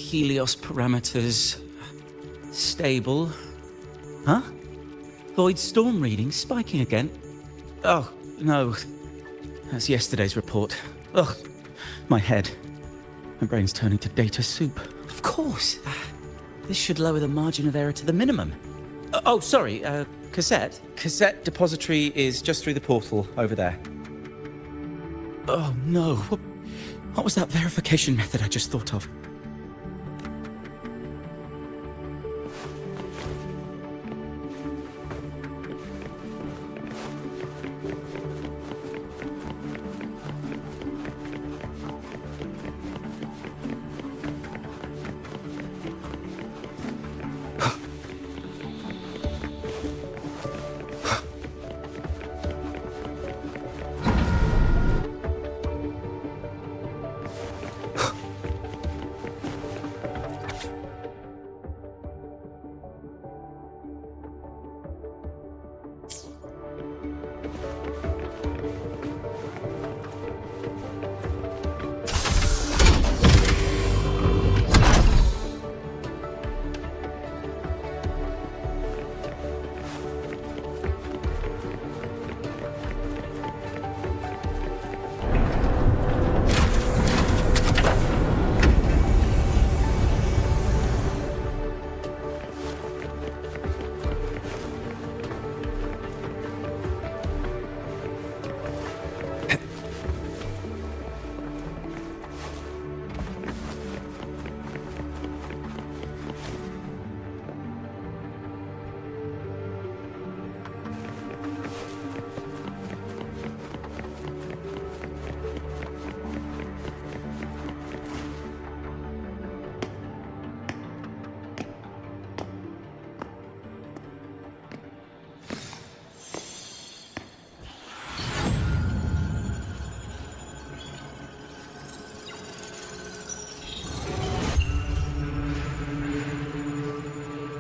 Helios parameters stable. Huh? Void storm reading spiking again? Oh, no. That's yesterday's report. Ugh, my head. My brain's turning to data soup. Of course. This should lower the margin of error to the minimum. Oh, sorry, cassette. Cassette depository is just through the portal over there. Oh, no. What was that verification method I just thought of?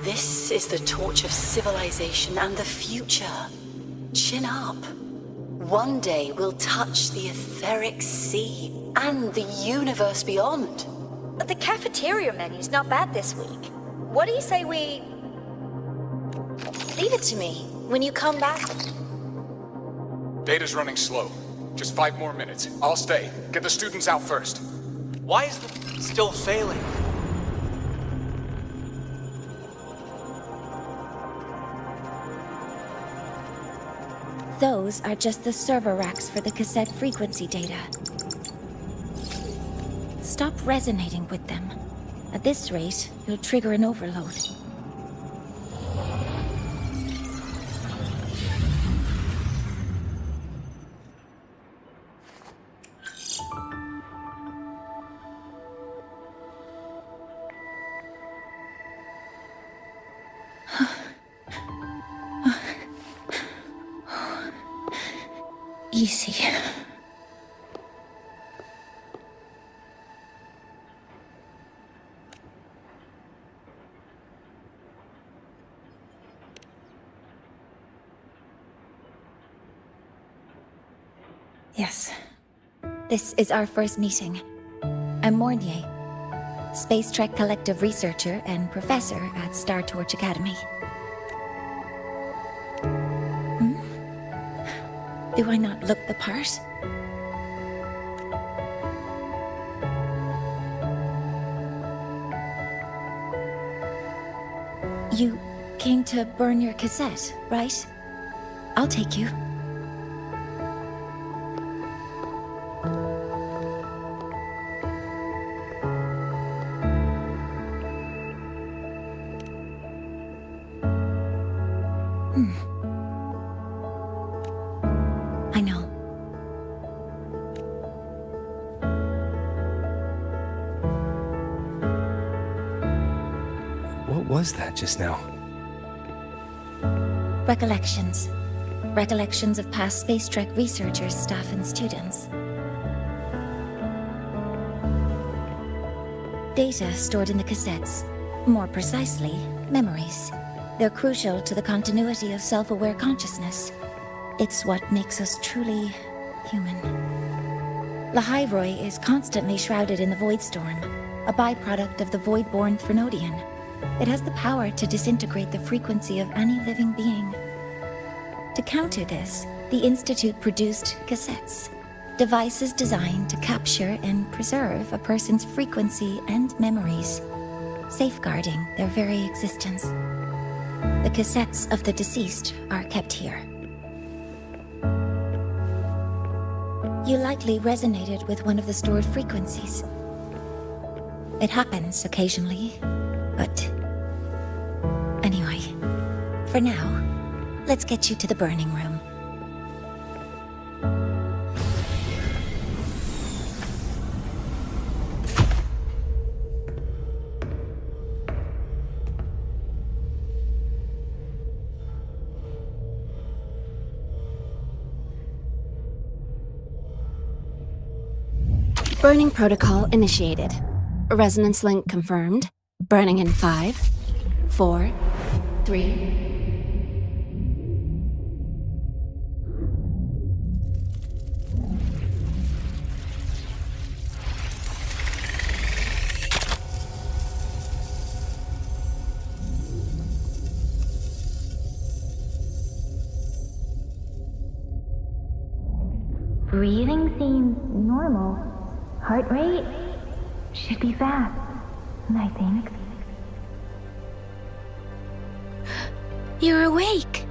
This is the torch of civilization and the future. Chin up. One day we'll touch the etheric sea and the universe beyond. The cafeteria menu's not bad this week. What do you say we... Leave it to me when you come back. Data's running slow. Just 5 more minutes. I'll stay. Get the students out first. Why is the still failing? Those are just the server racks for the cassette frequency data. Stop resonating with them. At this rate, you'll trigger an overload. Easy. Yes. This is our first meeting. I'm Mornier, Space Trek Collective researcher and professor at Star Torch Academy. Do I not look the part? You came to burn your cassette, right? I'll take you. I know. What was that just now? Recollections. Recollections of past Space Trek researchers, staff, and students. Data stored in the cassettes. More precisely, memories. They're crucial to the continuity of self-aware consciousness. It's what makes us truly human. Lahairoi is constantly shrouded in the void storm. a byproduct of the void-born Threnodian. It has the power to disintegrate the frequency of any living being. To counter this, the Institute produced cassettes, devices designed to capture and preserve a person's frequency and memories, safeguarding their very existence. The cassettes of the deceased are kept here. You likely resonated with one of the stored frequencies. It happens occasionally, but... Anyway, for now, let's get you to the burning room. Burning protocol initiated. Resonance link confirmed. Burning in 5, 4, 3... Breathing seems normal. Heart rate should be fast, I think. You're awake!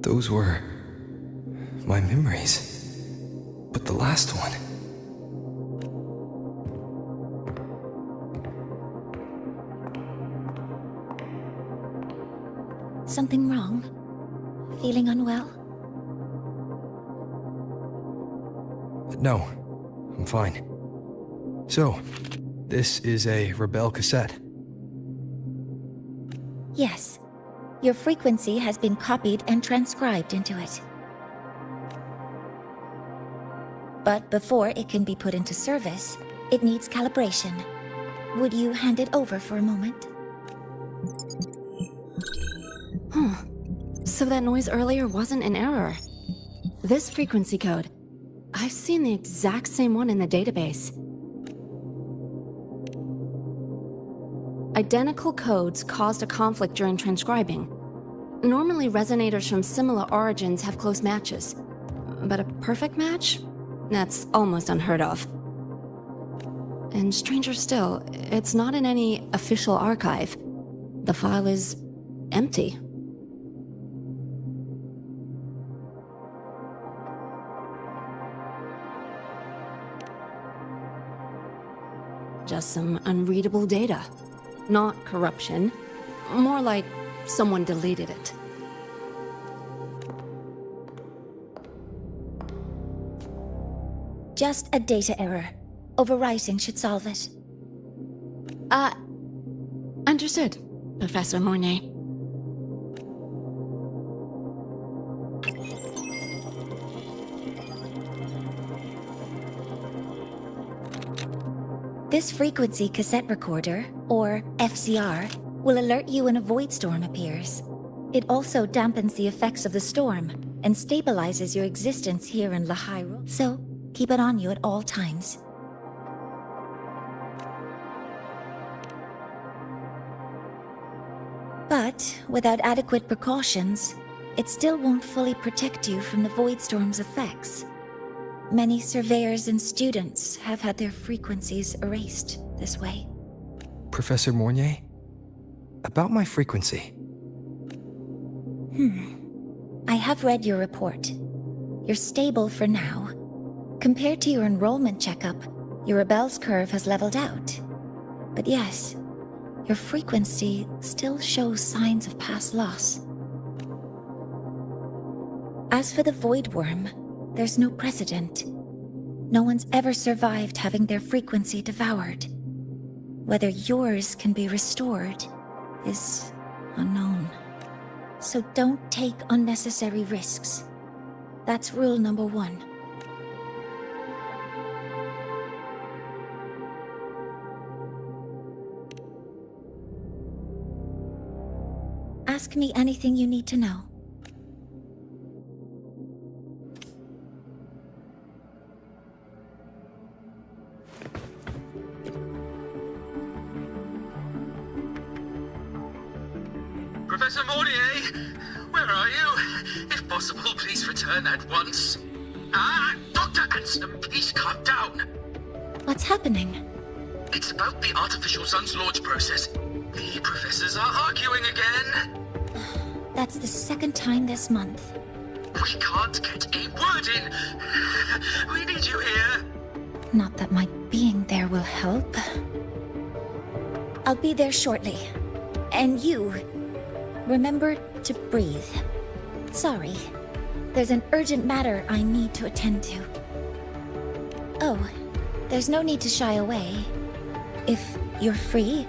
Those were my memories. But the last one... Something wrong? Feeling unwell? No, I'm fine. So, this is a Rebel cassette. Yes. Your frequency has been copied and transcribed into it. But before it can be put into service, it needs calibration. Would you hand it over for a moment? Huh. So that noise earlier wasn't an error. This frequency code, I've seen the exact same one in the database. Identical codes caused a conflict during transcribing. Normally, resonators from similar origins have close matches. But a perfect match? That's almost unheard of. And stranger still, it's not in any official archive. The file is empty. Just some unreadable data. Not corruption. More like someone deleted it. Just a data error. Overwriting should solve it. Understood, Professor Mornay. This frequency cassette recorder, or FCR, will alert you when a void storm appears. It also dampens the effects of the storm and stabilizes your existence here in Wtuhering. So, keep it on you at all times. But, without adequate precautions, it still won't fully protect you from the void storm's effects. Many surveyors and students have had their frequencies erased this way. Professor Mornay? About my frequency. I have read your report. You're stable for now. Compared to your enrollment checkup, your rebel's curve has leveled out. But yes, your frequency still shows signs of past loss. As for the Void Worm, there's no precedent. No one's ever survived having their frequency devoured. Whether yours can be restored is unknown. So don't take unnecessary risks. That's rule number 1. Ask me anything you need to know. Professor Mornier, where are you? If possible, please return at once. Dr. Ansem, please calm down. What's happening? It's about the artificial sun's launch process. The professors are arguing again. That's the second time this month. We can't get a word in. We need you here. Not that my being there will help. I'll be there shortly. And you, remember to breathe. Sorry, there's an urgent matter I need to attend to. Oh, there's no need to shy away. If you're free,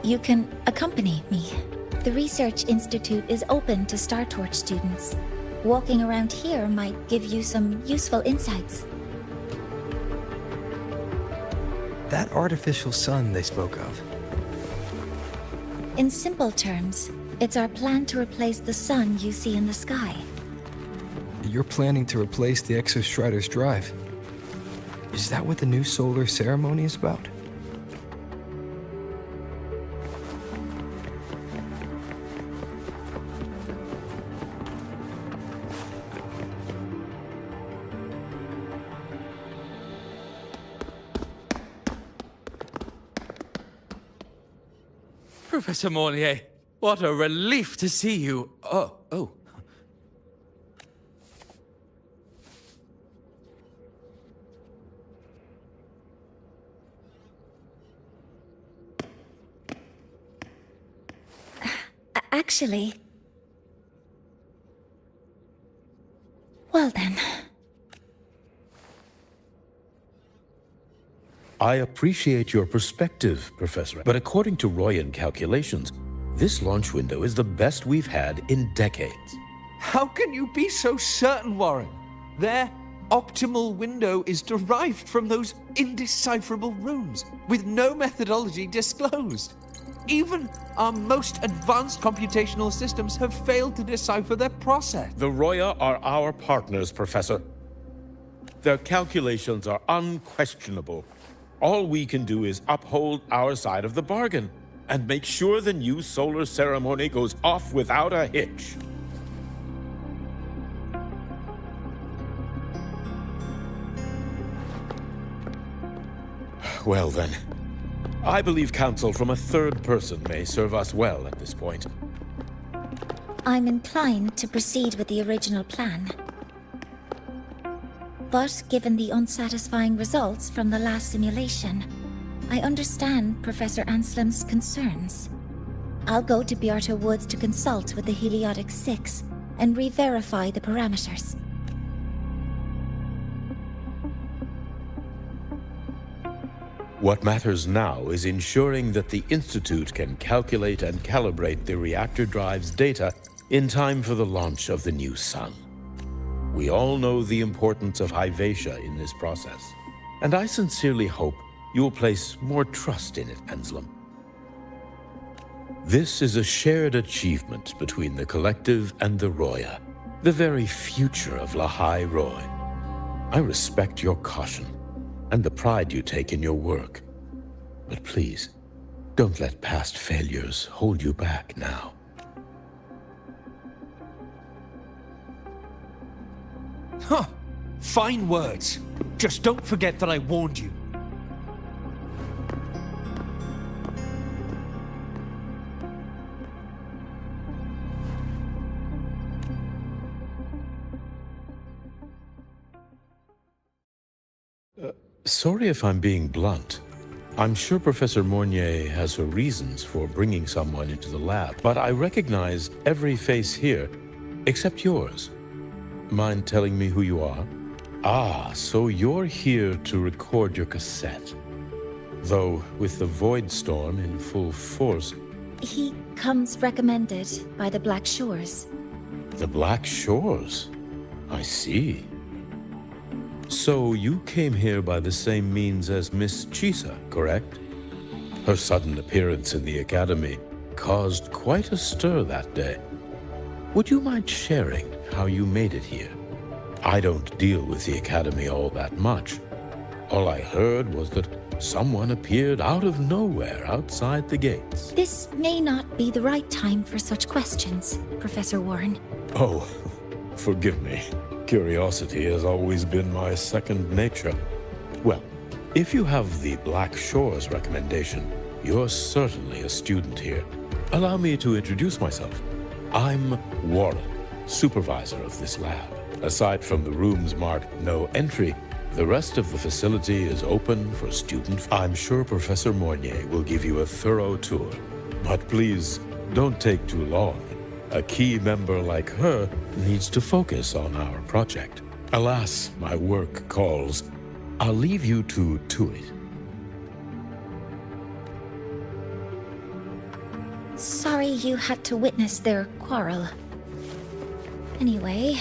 you can accompany me. The Research Institute is open to Star Torch students. Walking around here might give you some useful insights. That artificial sun they spoke of. In simple terms, it's our plan to replace the sun you see in the sky. You're planning to replace the Exostrider's drive. Is that what the new solar ceremony is about? Professor Mornier, what a relief to see you. Oh. Actually... Well then... I appreciate your perspective, Professor, but according to Royan calculations, this launch window is the best we've had in decades. How can you be so certain, Warren? Their optimal window is derived from those indecipherable runes, with no methodology disclosed. Even our most advanced computational systems have failed to decipher their process. The Roya are our partners, Professor. Their calculations are unquestionable. All we can do is uphold our side of the bargain and make sure the new solar ceremony goes off without a hitch. Well then, I believe counsel from a third person may serve us well at this point. I'm inclined to proceed with the original plan. But given the unsatisfying results from the last simulation, I understand Professor Anslim's concerns. I'll go to Beata Woods to consult with the Heliotic 6 and re-verify the parameters. What matters now is ensuring that the Institute can calculate and calibrate the reactor drive's data in time for the launch of the new sun. We all know the importance of Hyvatia in this process, and I sincerely hope you will place more trust in it, Anslim. This is a shared achievement between the Collective and the Roya, the very future of Lahai Roy. I respect your caution and the pride you take in your work. But please, don't let past failures hold you back now. Huh. Fine words. Just don't forget that I warned you. Sorry if I'm being blunt. I'm sure Professor Mornier has her reasons for bringing someone into the lab, but I recognize every face here, except yours. Mind telling me who you are? Ah, so you're here to record your cassette. Though, with the Void Storm in full force... He comes recommended by the Black Shores. The Black Shores? I see. So you came here by the same means as Miss Chisa, correct? Her sudden appearance in the Academy caused quite a stir that day. Would you mind sharing how you made it here? I don't deal with the Academy all that much. All I heard was that someone appeared out of nowhere outside the gates. This may not be the right time for such questions, Professor Warren. Oh, forgive me. Curiosity has always been my second nature. Well, if you have the Black Shores recommendation, you're certainly a student here. Allow me to introduce myself. I'm Warren, supervisor of this lab. Aside from the rooms marked no entry, the rest of the facility is open for students. I'm sure Professor Mornier will give you a thorough tour. But please, don't take too long. A key member like her needs to focus on our project. Alas, my work calls. I'll leave you to it. Sorry you had to witness their quarrel. Anyway...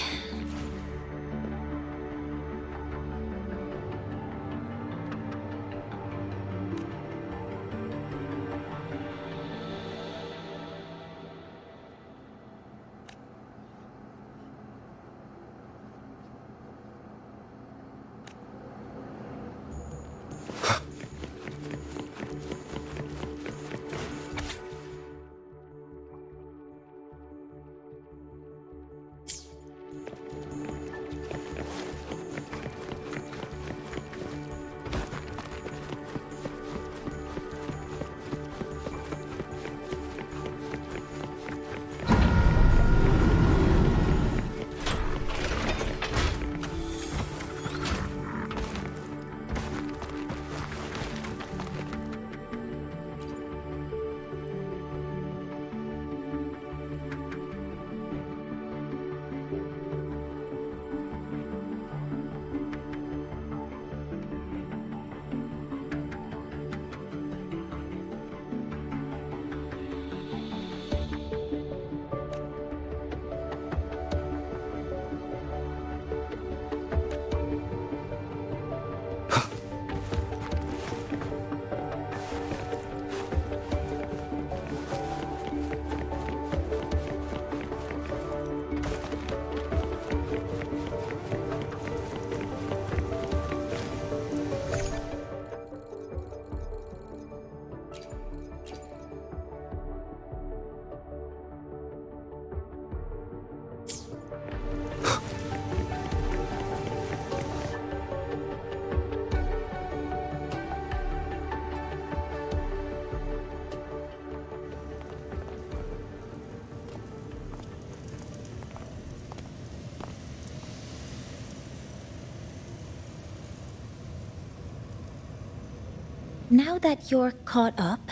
Now that you're caught up,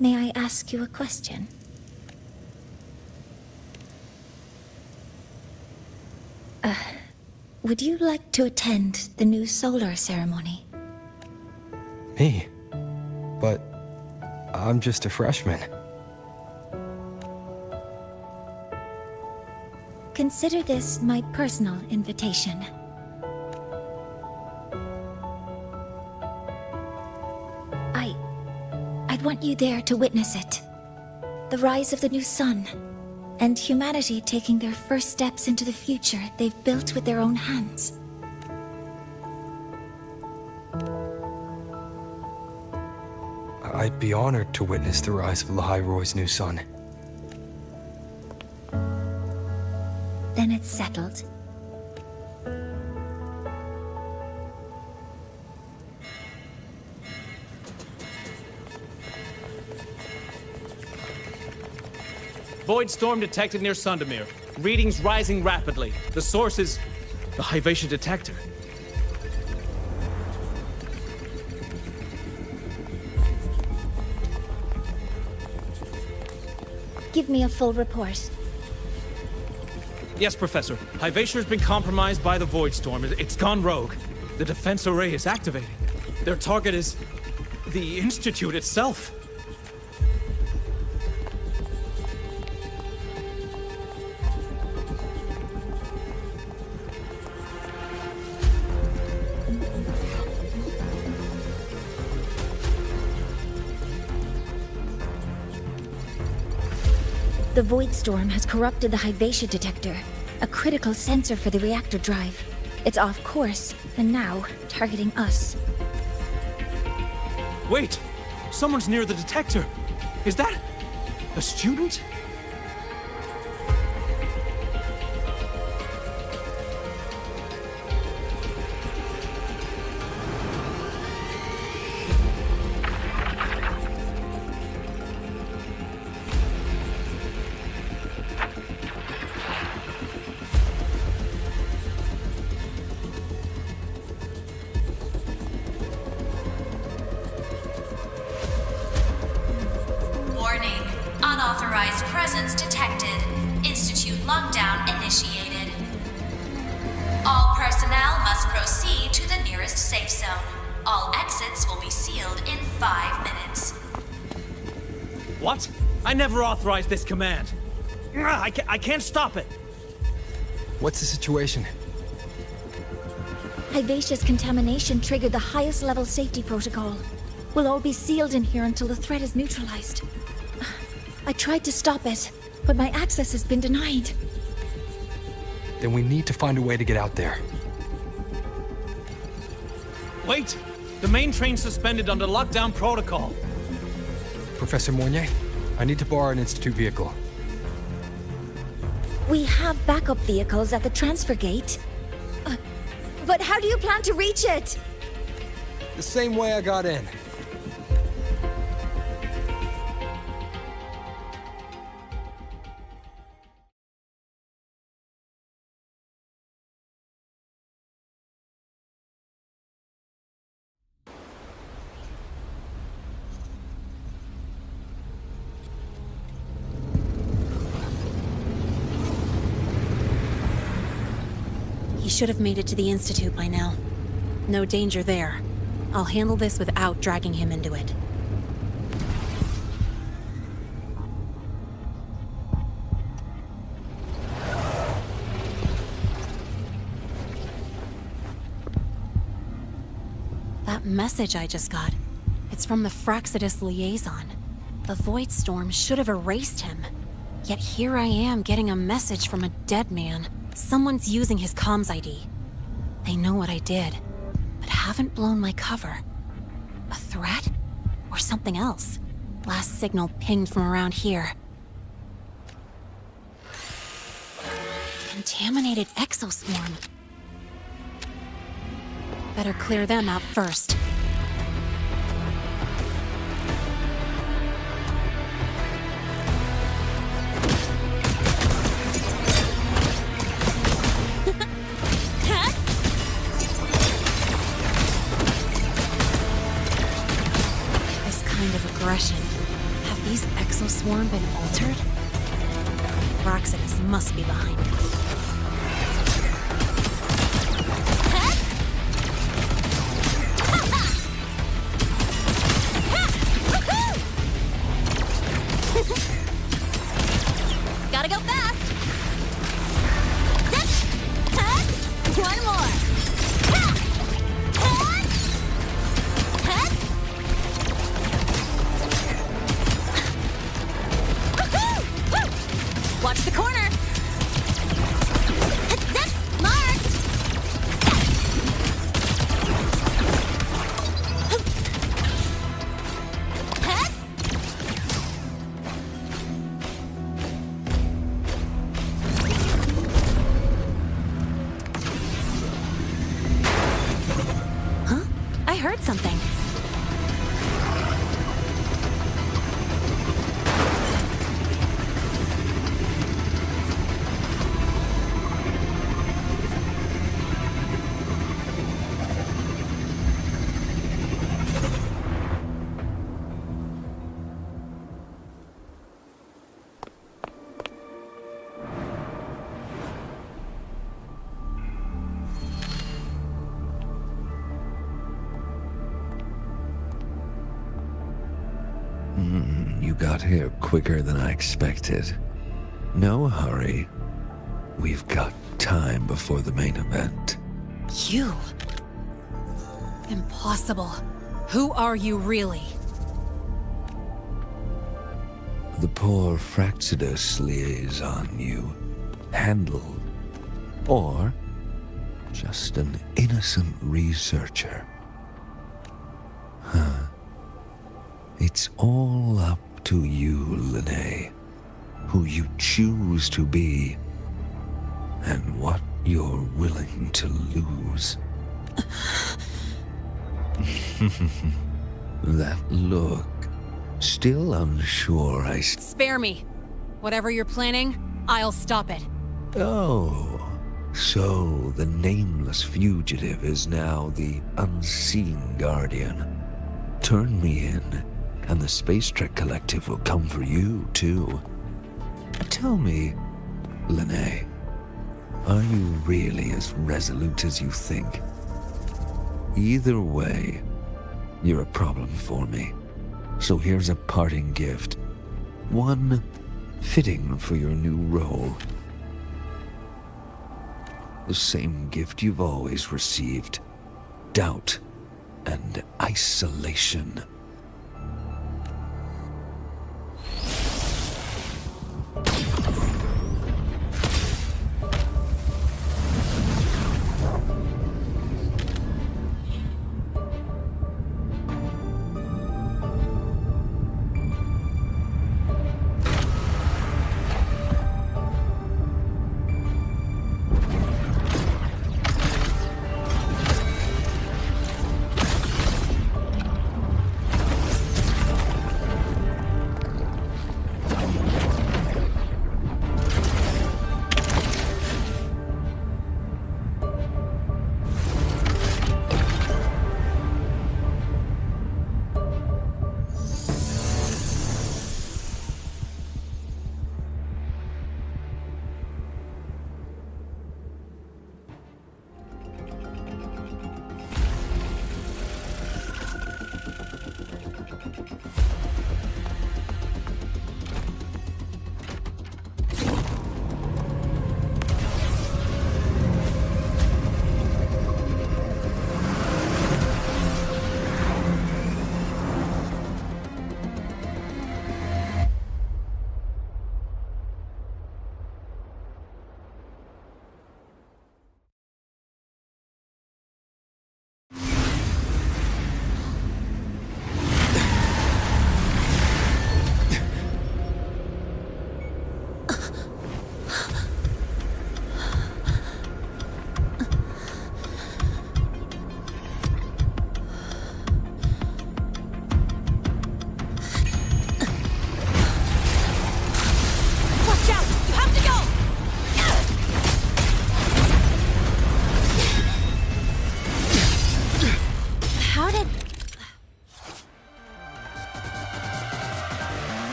may I ask you a question? Would you like to attend the new solar ceremony? Me? But I'm just a freshman. Consider this my personal invitation. I'd want you there to witness it. The rise of the new sun, and humanity taking their first steps into the future they've built with their own hands. I'd be honored to witness the rise of Wtuhering's new sun. Then it's settled. Void storm detected near Sundermere. Readings rising rapidly. The source is the Hyvatia detector. Give me a full report. Yes, Professor. Hyvatia has been compromised by the Void Storm. It's gone rogue. The defense array is activating. Their target is the Institute itself. The Void Storm has corrupted the Hyvatia detector, a critical sensor for the reactor drive. It's off course, and now targeting us. Wait! Someone's near the detector! Is that a student? Unauthorized presence detected. Institute lockdown initiated. All personnel must proceed to the nearest safe zone. All exits will be sealed in 5 minutes. What? I never authorized this command. I can't stop it. What's the situation? Hyvatia's contamination triggered the highest level safety protocol. We'll all be sealed in here until the threat is neutralized. I tried to stop it, but my access has been denied. Then we need to find a way to get out there. Wait! The main train's suspended under lockdown protocol. Professor Mornier, I need to borrow an Institute vehicle. We have backup vehicles at the transfer gate. But how do you plan to reach it? The same way I got in. He should have made it to the Institute by now. No danger there. I'll handle this without dragging him into it. That message I just got, it's from the Fraxidus liaison. The Void Storm should have erased him. Yet here I am getting a message from a dead man. Someone's using his comms ID. They know what I did, but haven't blown my cover. A threat? Or something else? Last signal pinged from around here. Contaminated exoswarm. Better clear them out first. form been altered? Fraxidus must be behind it. Gotta go fast! Zip! One more! Watch the corner! Zip! Marked! Huh? I heard something. You got here quicker than I expected. No hurry. We've got time before the main event. You? Impossible. Who are you really? The poor Fraxidus liaison you handled. Or just an innocent researcher. Huh. It's all up to you, Lene. Who you choose to be. And what you're willing to lose. That look. Still unsure Spare me. Whatever you're planning, I'll stop it. Oh, so the nameless fugitive is now the unseen guardian. Turn me in, and the Space Trek Collective will come for you, too. Tell me, Lene, are you really as resolute as you think? Either way, you're a problem for me. So here's a parting gift. One fitting for your new role. The same gift you've always received. Doubt and isolation.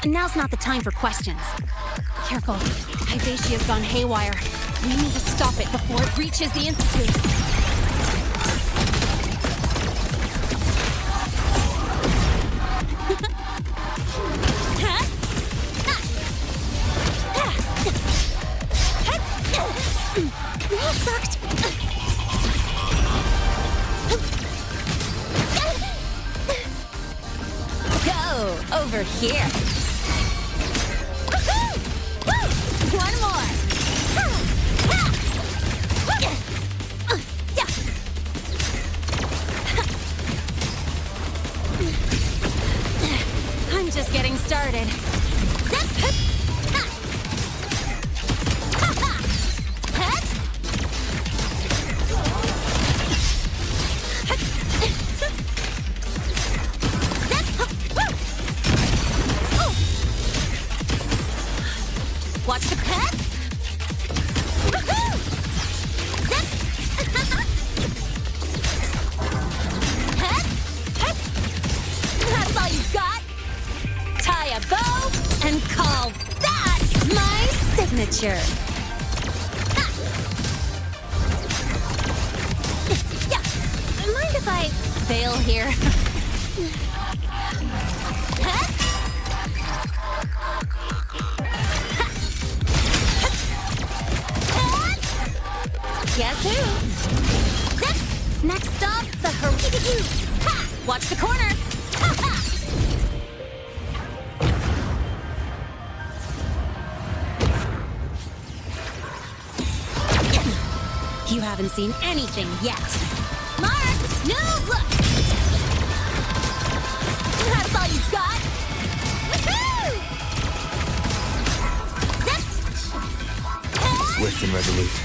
Now's not the time for questions. Careful. Hivatia's gone haywire. We need to stop it before it reaches the Institute. That sucked. Go over here. One more. I'm just getting started. Watch the pet. That's all you've got? Tie a bow and call that my signature. Yeah, mind if I bail here? Guess who? Zip! Next stop, the Haruki. Watch the corner. You haven't seen anything yet. Mark, no look. That's all you've got. Woohoo! Zip! Swift and resolute.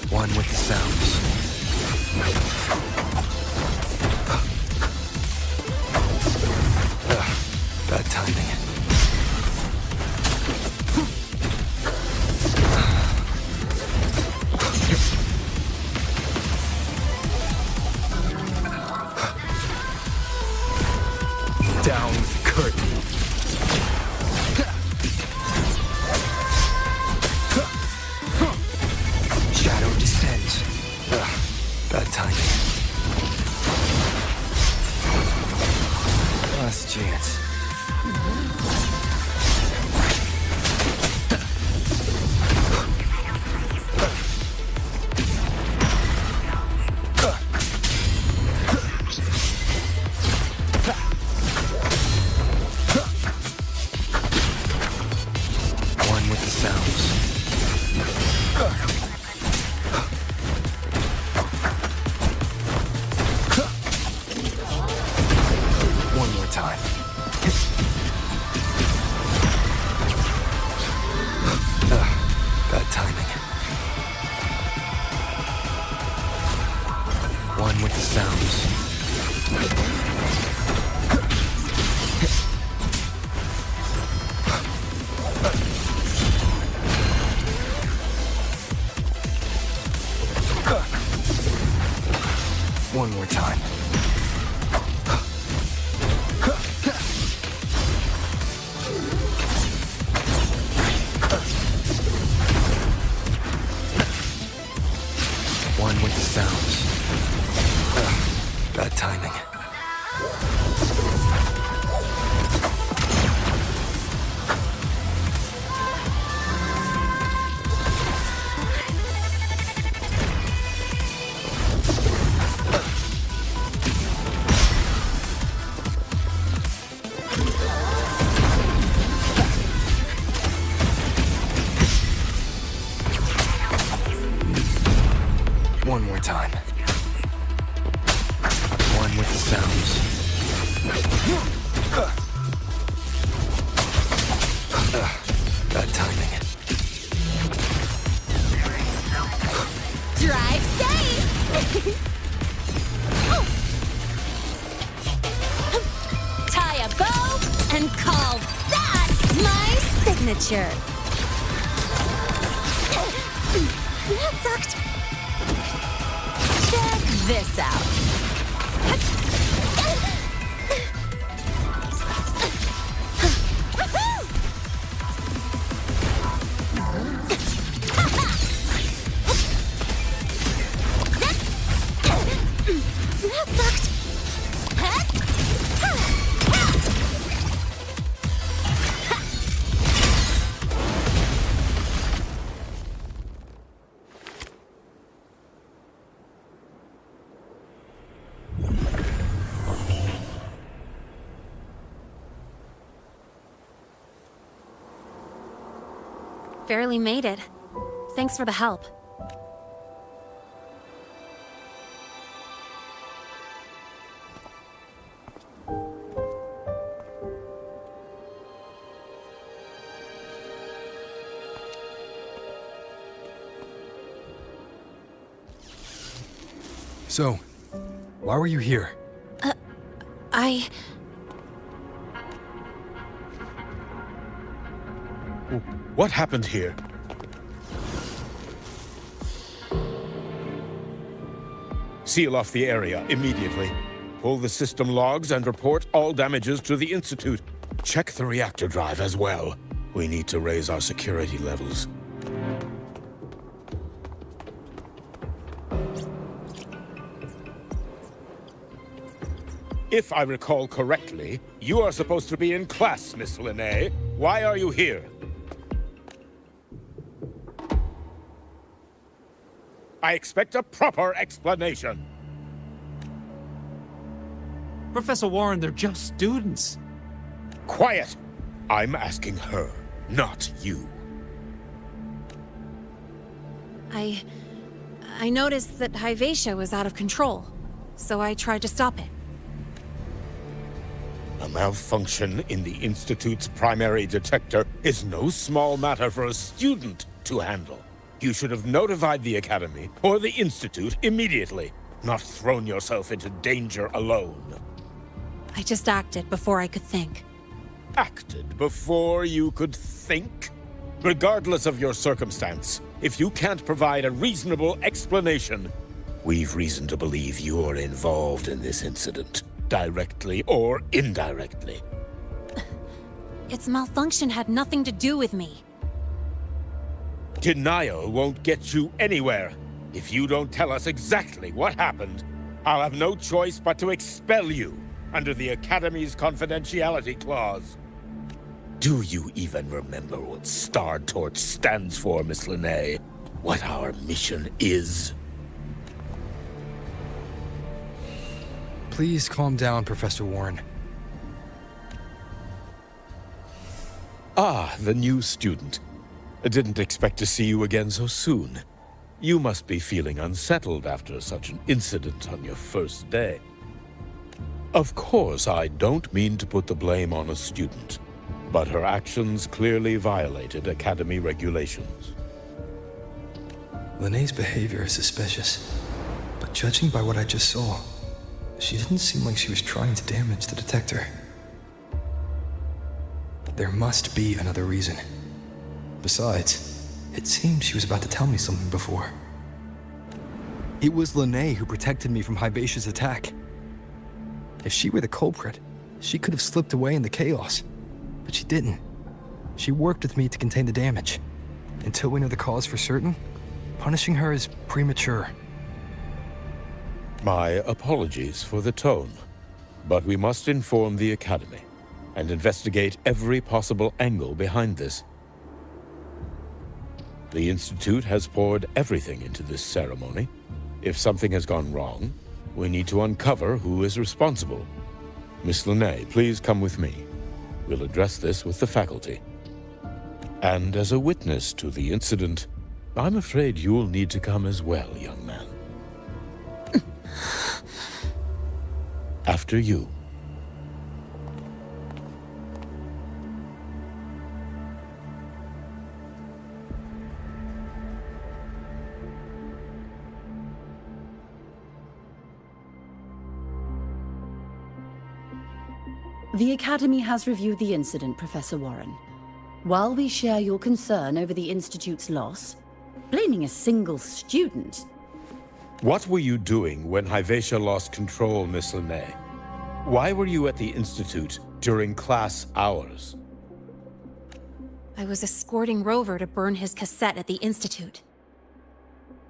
One with the sounds. Bad timing. Down with the curtain. Shadow descends. Bad timing. Last chance. One with the sounds. One more time. Bad timing. One with the sounds. One more time. One with the sounds. Bad timing. One more time. One with the sounds. Bad timing. Drive safe! Tie a bow and call that my signature. That sucked. Check this out. That sucked. Barely made it. Thanks for the help. So, why were you here? What happened here? Seal off the area immediately. Pull the system logs and report all damages to the Institute. Check the reactor drive as well. We need to raise our security levels. If I recall correctly, you are supposed to be in class, Miss Linnae. Why are you here? I expect a proper explanation. Professor Warren, they're just students. Quiet! I'm asking her, not you. I noticed that Hyvatia was out of control, so I tried to stop it. A malfunction in the Institute's primary detector is no small matter for a student to handle. You should have notified the Academy or the Institute immediately, not thrown yourself into danger alone. I just acted before I could think. Acted before you could think? Regardless of your circumstance, if you can't provide a reasonable explanation, we've reason to believe you're involved in this incident, directly or indirectly. Its malfunction had nothing to do with me. Denial won't get you anywhere. If you don't tell us exactly what happened, I'll have no choice but to expel you under the Academy's confidentiality clause. Do you even remember what Star Torch stands for, Miss Linnae? What our mission is? Please calm down, Professor Warren. Ah, the new student. I didn't expect to see you again so soon. You must be feeling unsettled after such an incident on your first day. Of course, I don't mean to put the blame on a student, but her actions clearly violated Academy regulations. Linnae's behavior is suspicious, but judging by what I just saw, she didn't seem like she was trying to damage the detector. There must be another reason. Besides, it seemed she was about to tell me something before. It was Linnae who protected me from Hybatia's attack. If she were the culprit, she could have slipped away in the chaos. But she didn't. She worked with me to contain the damage. Until we know the cause for certain, punishing her is premature. My apologies for the tone, but we must inform the Academy and investigate every possible angle behind this. The Institute has poured everything into this ceremony. If something has gone wrong, we need to uncover who is responsible. Miss Linnae, please come with me. We'll address this with the faculty. And as a witness to the incident, I'm afraid you'll need to come as well, young man. After you. The Academy has reviewed the incident, Professor Warren. While we share your concern over the Institute's loss, Blaming a single student? What were you doing when Hyvatia lost control, Miss Linnae? Why were you at the Institute during class hours? I was escorting Rover to burn his cassette at the Institute.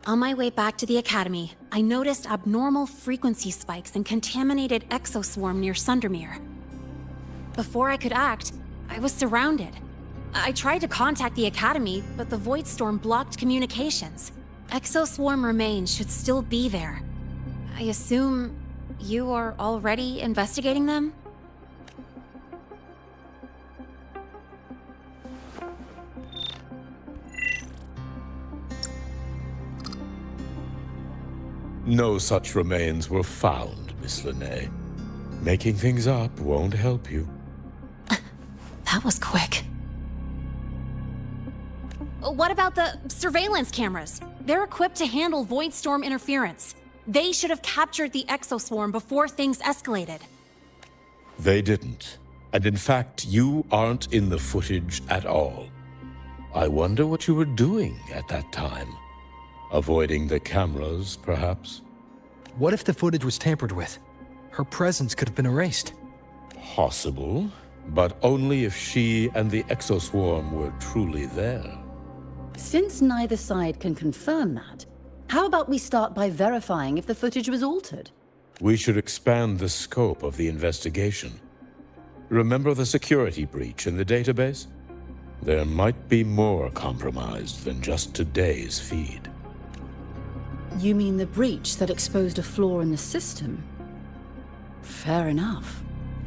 On my way back to the Academy, I noticed abnormal frequency spikes and contaminated exoswarm near Sundermere. Before I could act, I was surrounded. I tried to contact the Academy, but the Void Storm blocked communications. Exoswarm remains should still be there. I assume you are already investigating them? No such remains were found, Miss Linnae. Making things up won't help you. That was quick. What about the surveillance cameras? They're equipped to handle Void Storm interference. They should have captured the exoswarm before things escalated. They didn't. And in fact, you aren't in the footage at all. I wonder what you were doing at that time. Avoiding the cameras, perhaps? What if the footage was tampered with? Her presence could have been erased. Possible, but only if she and the exoswarm were truly there. Since neither side can confirm that, how about we start by verifying if the footage was altered? We should expand the scope of the investigation. Remember the security breach in the database? There might be more compromised than just today's feed. You mean the breach that exposed a flaw in the system? Fair enough.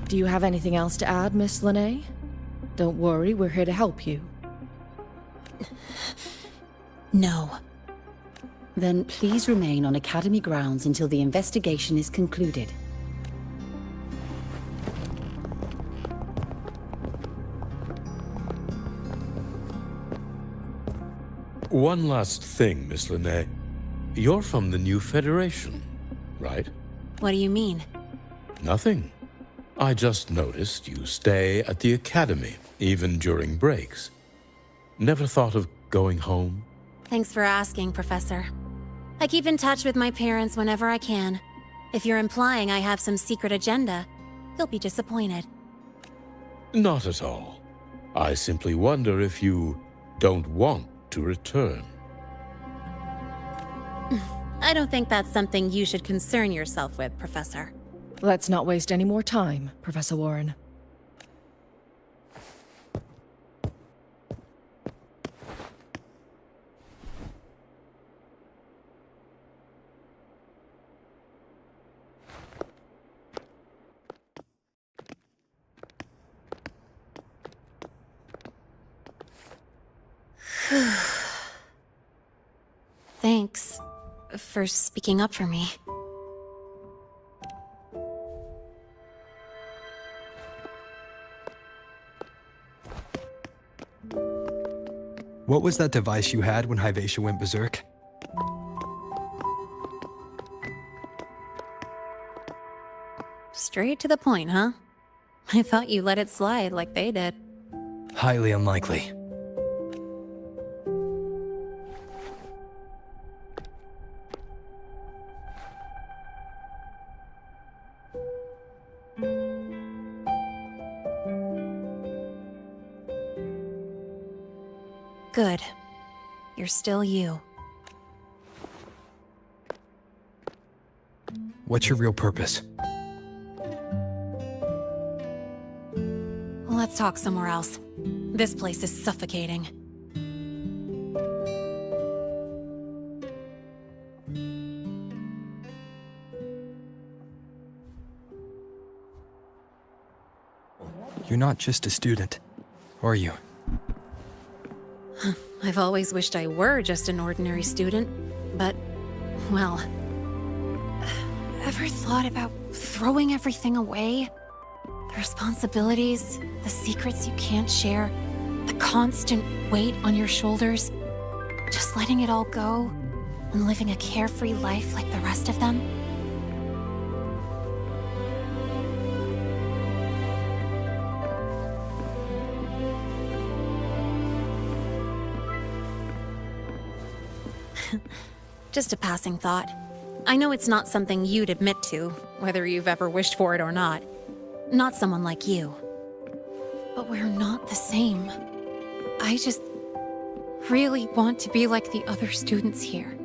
Do you have anything else to add, Miss Linnae? Don't worry, we're here to help you. No. Then please remain on Academy grounds until the investigation is concluded. One last thing, Miss Linnae. You're from the new Federation, right? What do you mean? Nothing. I just noticed you stay at the Academy, even during breaks. Never thought of going home? Thanks for asking, Professor. I keep in touch with my parents whenever I can. If you're implying I have some secret agenda, you'll be disappointed. Not at all. I simply wonder if you don't want to return. I don't think that's something you should concern yourself with, Professor. Let's not waste any more time, Professor Warren. Thanks for speaking up for me. What was that device you had when Hyvatia went berserk? Straight to the point, huh? I thought you let it slide like they did. Highly unlikely. Good. You're still you. What's your real purpose? Let's talk somewhere else. This place is suffocating. You're not just a student, are you? I've always wished I were just an ordinary student, but, well... Ever thought about throwing everything away? The responsibilities, the secrets you can't share, the constant weight on your shoulders. Just letting it all go and living a carefree life like the rest of them? Just a passing thought. I know it's not something you'd admit to, whether you've ever wished for it or not. Not someone like you. But we're not the same. I just really want to be like the other students here.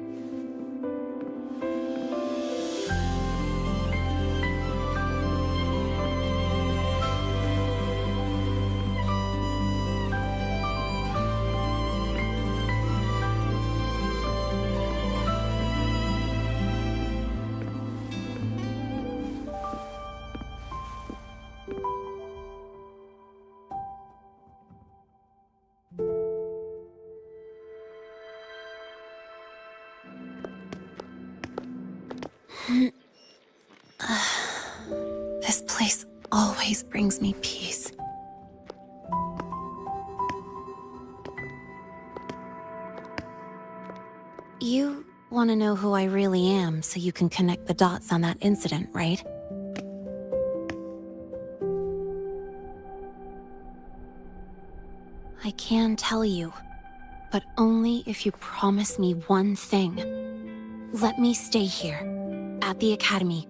This place always brings me peace. You want to know who I really am so you can connect the dots on that incident, right? I can tell you, but only if you promise me one thing. Let me stay here, at the Academy,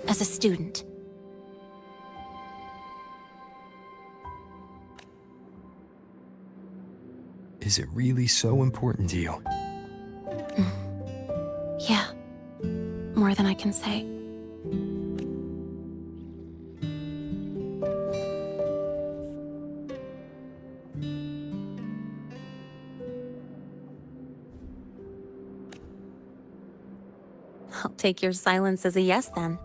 as a student. Is it really so important to you? Yeah, more than I can say. I'll take your silence as a yes, then.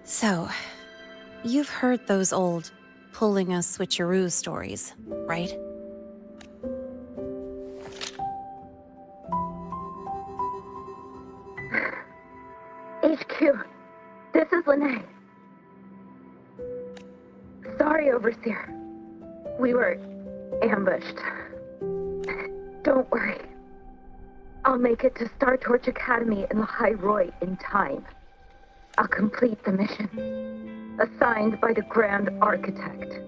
So, you've heard those old pulling a switcheroo stories, right? HQ, this is Lene. Sorry, Overseer. We were ambushed. Don't worry. I'll make it to Star Torch Academy in the High Roy in time. I'll complete the mission, assigned by the Grand Architect.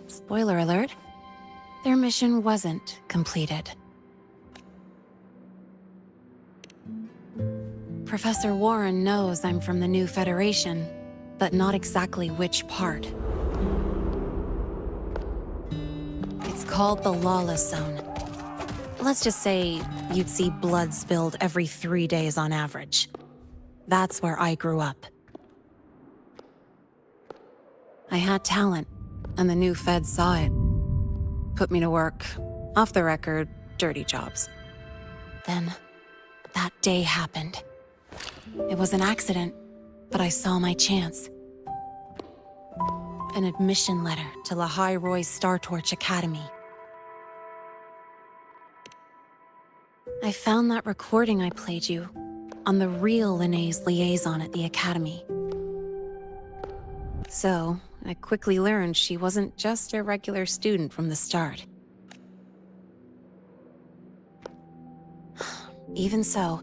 Spoiler alert. Their mission wasn't completed. Professor Warren knows I'm from the new Federation, but not exactly which part. It's called the Lawless Zone. Let's just say you'd see blood spilled every 3 days on average. That's where I grew up. I had talent, and the new feds saw it. Put me to work, off the record, dirty jobs. Then, that day happened. It was an accident, but I saw my chance. An admission letter to Lahai Roy's Star Torch Academy. I found that recording I played you on the real Lene's liaison at the Academy. So, I quickly learned she wasn't just a regular student from the start. Even so,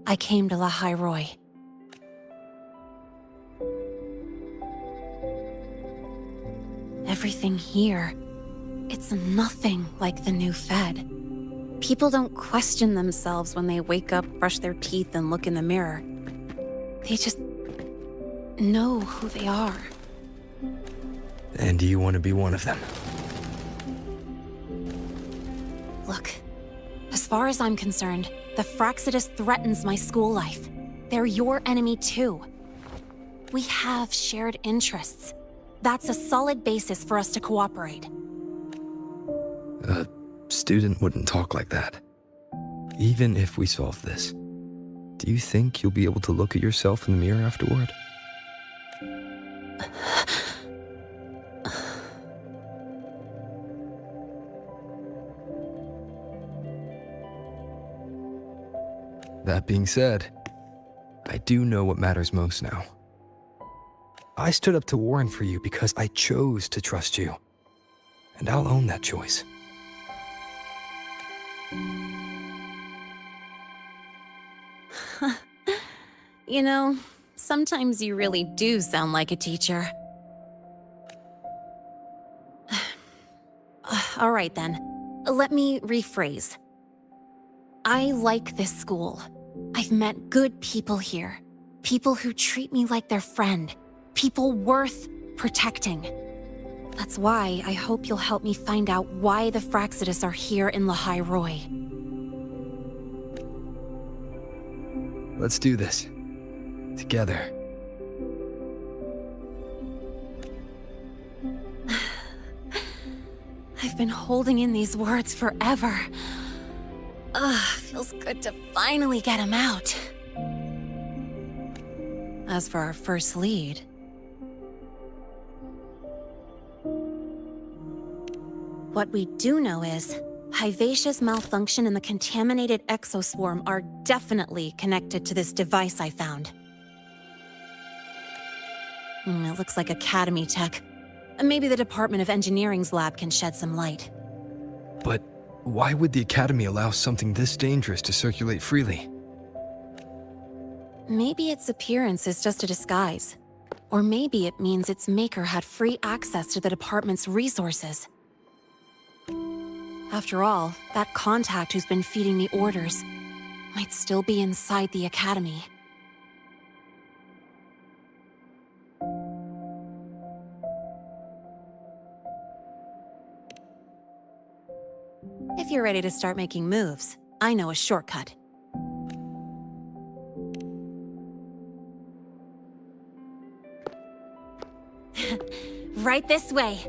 I came to Lahai Roy. Everything here, it's nothing like the new Fed. People don't question themselves when they wake up, brush their teeth, and look in the mirror. They just know who they are. And do you want to be one of them? Look, as far as I'm concerned, the Fraxidus threatens my school life. They're your enemy too. We have shared interests. That's a solid basis for us to cooperate. A student wouldn't talk like that. Even if we solve this, do you think you'll be able to look at yourself in the mirror afterward? That being said, I do know what matters most now. I stood up to Warren for you because I chose to trust you. And I'll own that choice. You know, sometimes you really do sound like a teacher. All right then. Let me rephrase. I like this school. I've met good people here. People who treat me like their friend. People worth protecting. That's why I hope you'll help me find out why the Fraxidus are here in Wtuhering. Let's do this. Together. I've been holding in these words forever. Feels good to finally get them out. As for our first lead... What we do know is, Hyvatia's malfunction and the contaminated exoswarm are definitely connected to this device I found. It looks like Academy tech. Maybe the Department of Engineering's lab can shed some light. But why would the Academy allow something this dangerous to circulate freely? Maybe its appearance is just a disguise. Or maybe it means its maker had free access to the department's resources. After all, that contact who's been feeding me orders might still be inside the Academy. If you're ready to start making moves, I know a shortcut. Right this way.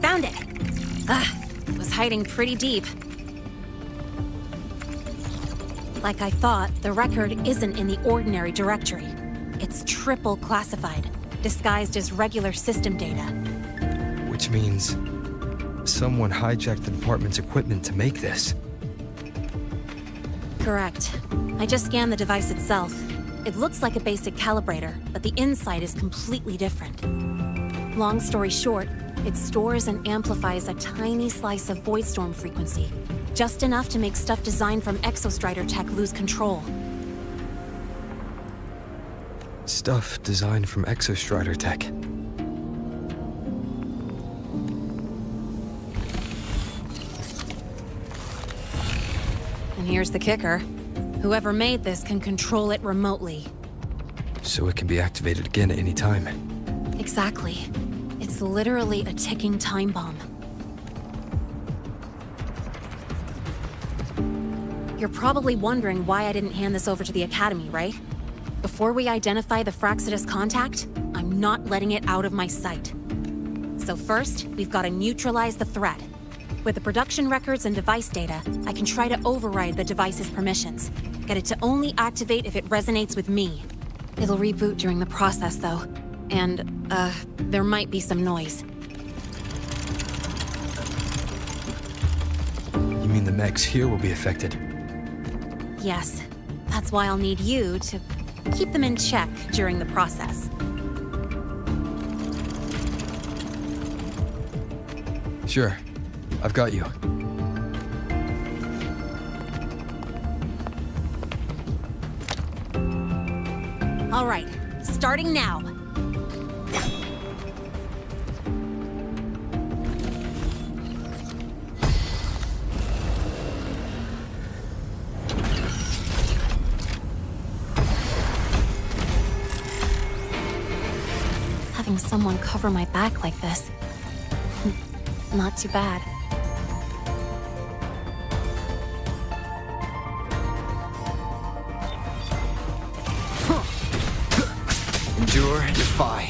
Found it! It was hiding pretty deep. Like I thought, the record isn't in the ordinary directory. It's triple classified, disguised as regular system data. Which means someone hijacked the department's equipment to make this. Correct. I just scanned the device itself. It looks like a basic calibrator, but the inside is completely different. Long story short, it stores and amplifies a tiny slice of Voidstorm frequency, Just enough to make stuff designed from Exostrider tech lose control. Stuff designed from Exostrider tech. And here's the kicker. Whoever made this can control it remotely. So it can be activated again at any time. Exactly. It's literally a ticking time bomb. You're probably wondering why I didn't hand this over to the Academy, right? Before we identify the Fraxidus contact, I'm not letting it out of my sight. So first, we've got to neutralize the threat. With the production records and device data, I can try to override the device's permissions. Get it to only activate if it resonates with me. It'll reboot during the process, though. And, there might be some noise. You mean the mechs here will be affected? Yes. That's why I'll need you to keep them in check during the process. Sure. I've got you. All right, starting now. Having someone cover my back like this, not too bad. Endure, defy.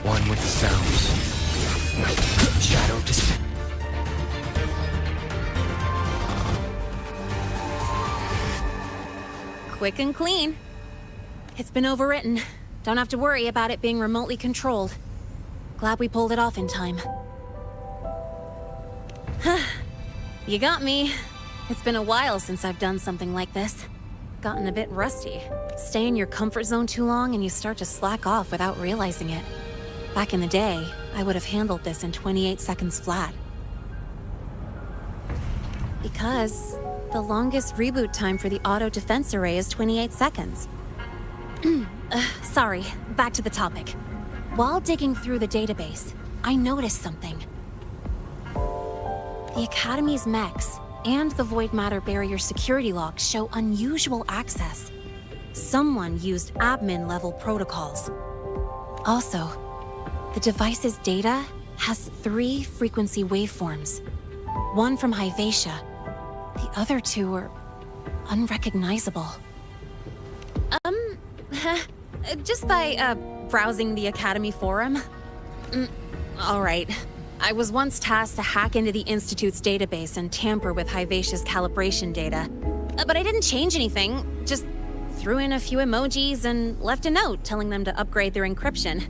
One with the sounds. Shadow descent. Quick and clean. It's been overwritten. Don't have to worry about it being remotely controlled. Glad we pulled it off in time. You got me. It's been a while since I've done something like this. Gotten a bit rusty. Stay in your comfort zone too long and you start to slack off without realizing it. Back in the day, I would have handled this in 28 seconds flat. Because the longest reboot time for the auto defense array is 28 seconds. Sorry, back to the topic. While digging through the database, I noticed something. The Academy's mechs and the Void Matter Barrier security logs show unusual access. Someone used admin-level protocols. Also, the device's data has 3 frequency waveforms. One from Hyvatia. The other 2 are unrecognizable. Just by, browsing the Academy forum? All right. I was once tasked to hack into the Institute's database and tamper with Hyvatia's calibration data. But I didn't change anything, just threw in a few emojis and left a note telling them to upgrade their encryption.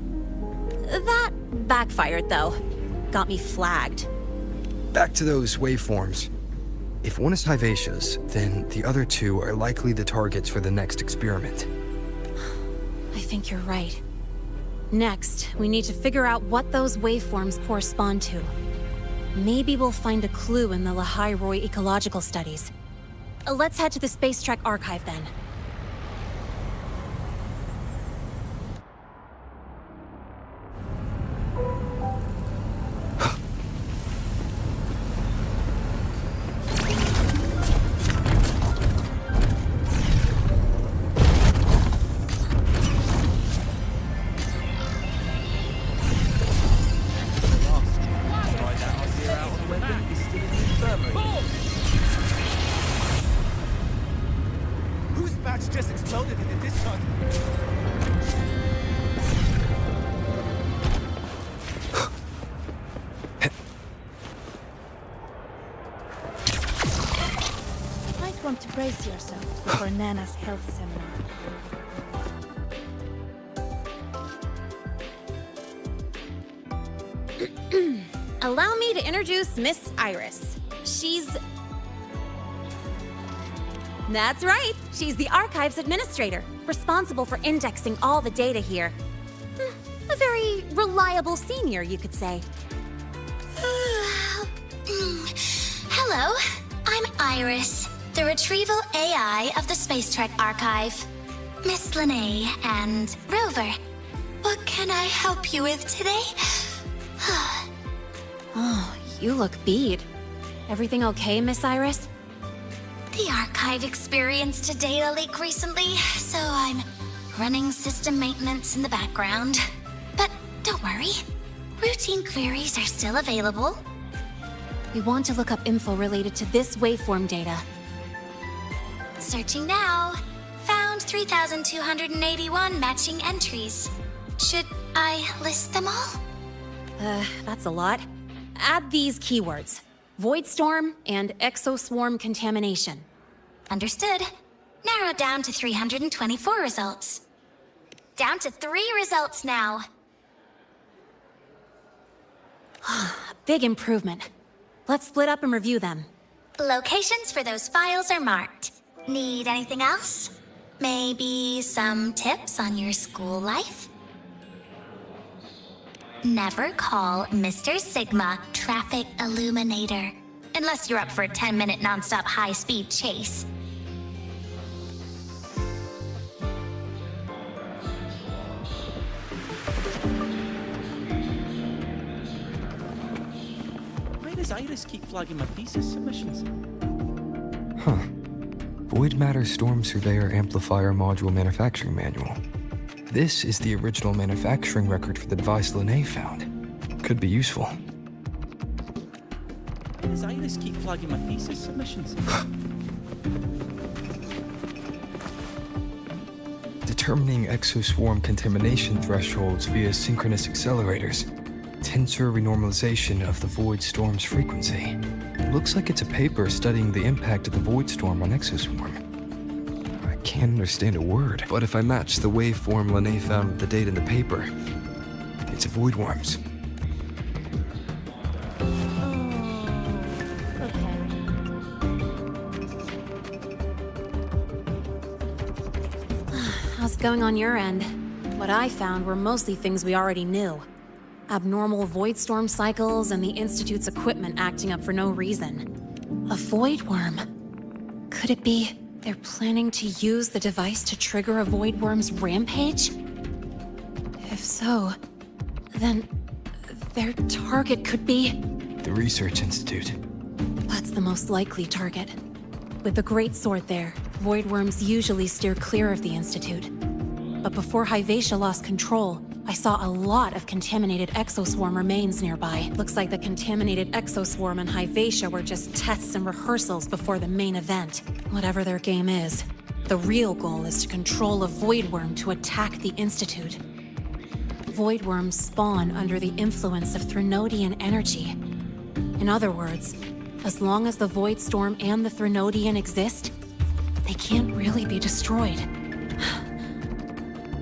That backfired, though. Got me flagged. Back to those waveforms. If one is Hyvatia's, then the other 2 are likely the targets for the next experiment. I think you're right. Next, we need to figure out what those waveforms correspond to. Maybe we'll find a clue in the Lehigh Roy ecological studies. Let's head to the Space Trek archive then. Whose batch just exploded in the discharge? want to brace yourself before Nana's health seminar. Allow me to introduce Miss Iris. That's right. She's the Archives Administrator, responsible for indexing all the data here. A very reliable senior, you could say. Hello, I'm Iris, the retrieval AI of the Space Trek Archive. Miss Linnae and Rover, what can I help you with today? Oh, you look beat. Everything okay, Miss Iris? The Archive experienced a data leak recently, so I'm running system maintenance in the background. But don't worry, routine queries are still available. We want to look up info related to this waveform data. Searching now. Found 3,281 matching entries. Should I list them all? That's a lot. Add these keywords: Voidstorm and Exoswarm contamination. Understood. Narrowed down to 324 results. Down to 3 results now. Big improvement. Let's split up and review them. Locations for those files are marked. Need anything else? Maybe some tips on your school life? Never call Mr. Sigma Traffic Illuminator, unless you're up for a 10-minute non-stop high-speed chase. Why does Iris keep flagging my thesis submissions? Huh. Void Matter Storm Surveyor Amplifier Module Manufacturing Manual. This is the original manufacturing record for the device Linnae found. Could be useful. Why does Iris keep flagging my thesis submissions? Determining exoswarm contamination thresholds via synchronous accelerators. Tensor renormalization of the void storm's frequency. Looks like it's a paper studying the impact of the void storm on exoswarm. I can't understand a word, but if I match the waveform Linnae found with the data in the paper, it's a void worms. How's it going on your end? What I found were mostly things we already knew. Abnormal void storm cycles and the Institute's equipment acting up for no reason. A void worm. Could it be they're planning to use the device to trigger a void worm's rampage? If so, then their target could be... The Research Institute. That's the most likely target. With the Great Sword there, void worms usually steer clear of the Institute. But before Hyvatia lost control, I saw a lot of contaminated exoswarm remains nearby. Looks like the contaminated exoswarm and Hyvatia were just tests and rehearsals before the main event. Whatever their game is, the real goal is to control a void worm to attack the Institute. Void worms spawn under the influence of Threnodian energy. In other words, as long as the void storm and the Threnodian exist, they can't really be destroyed.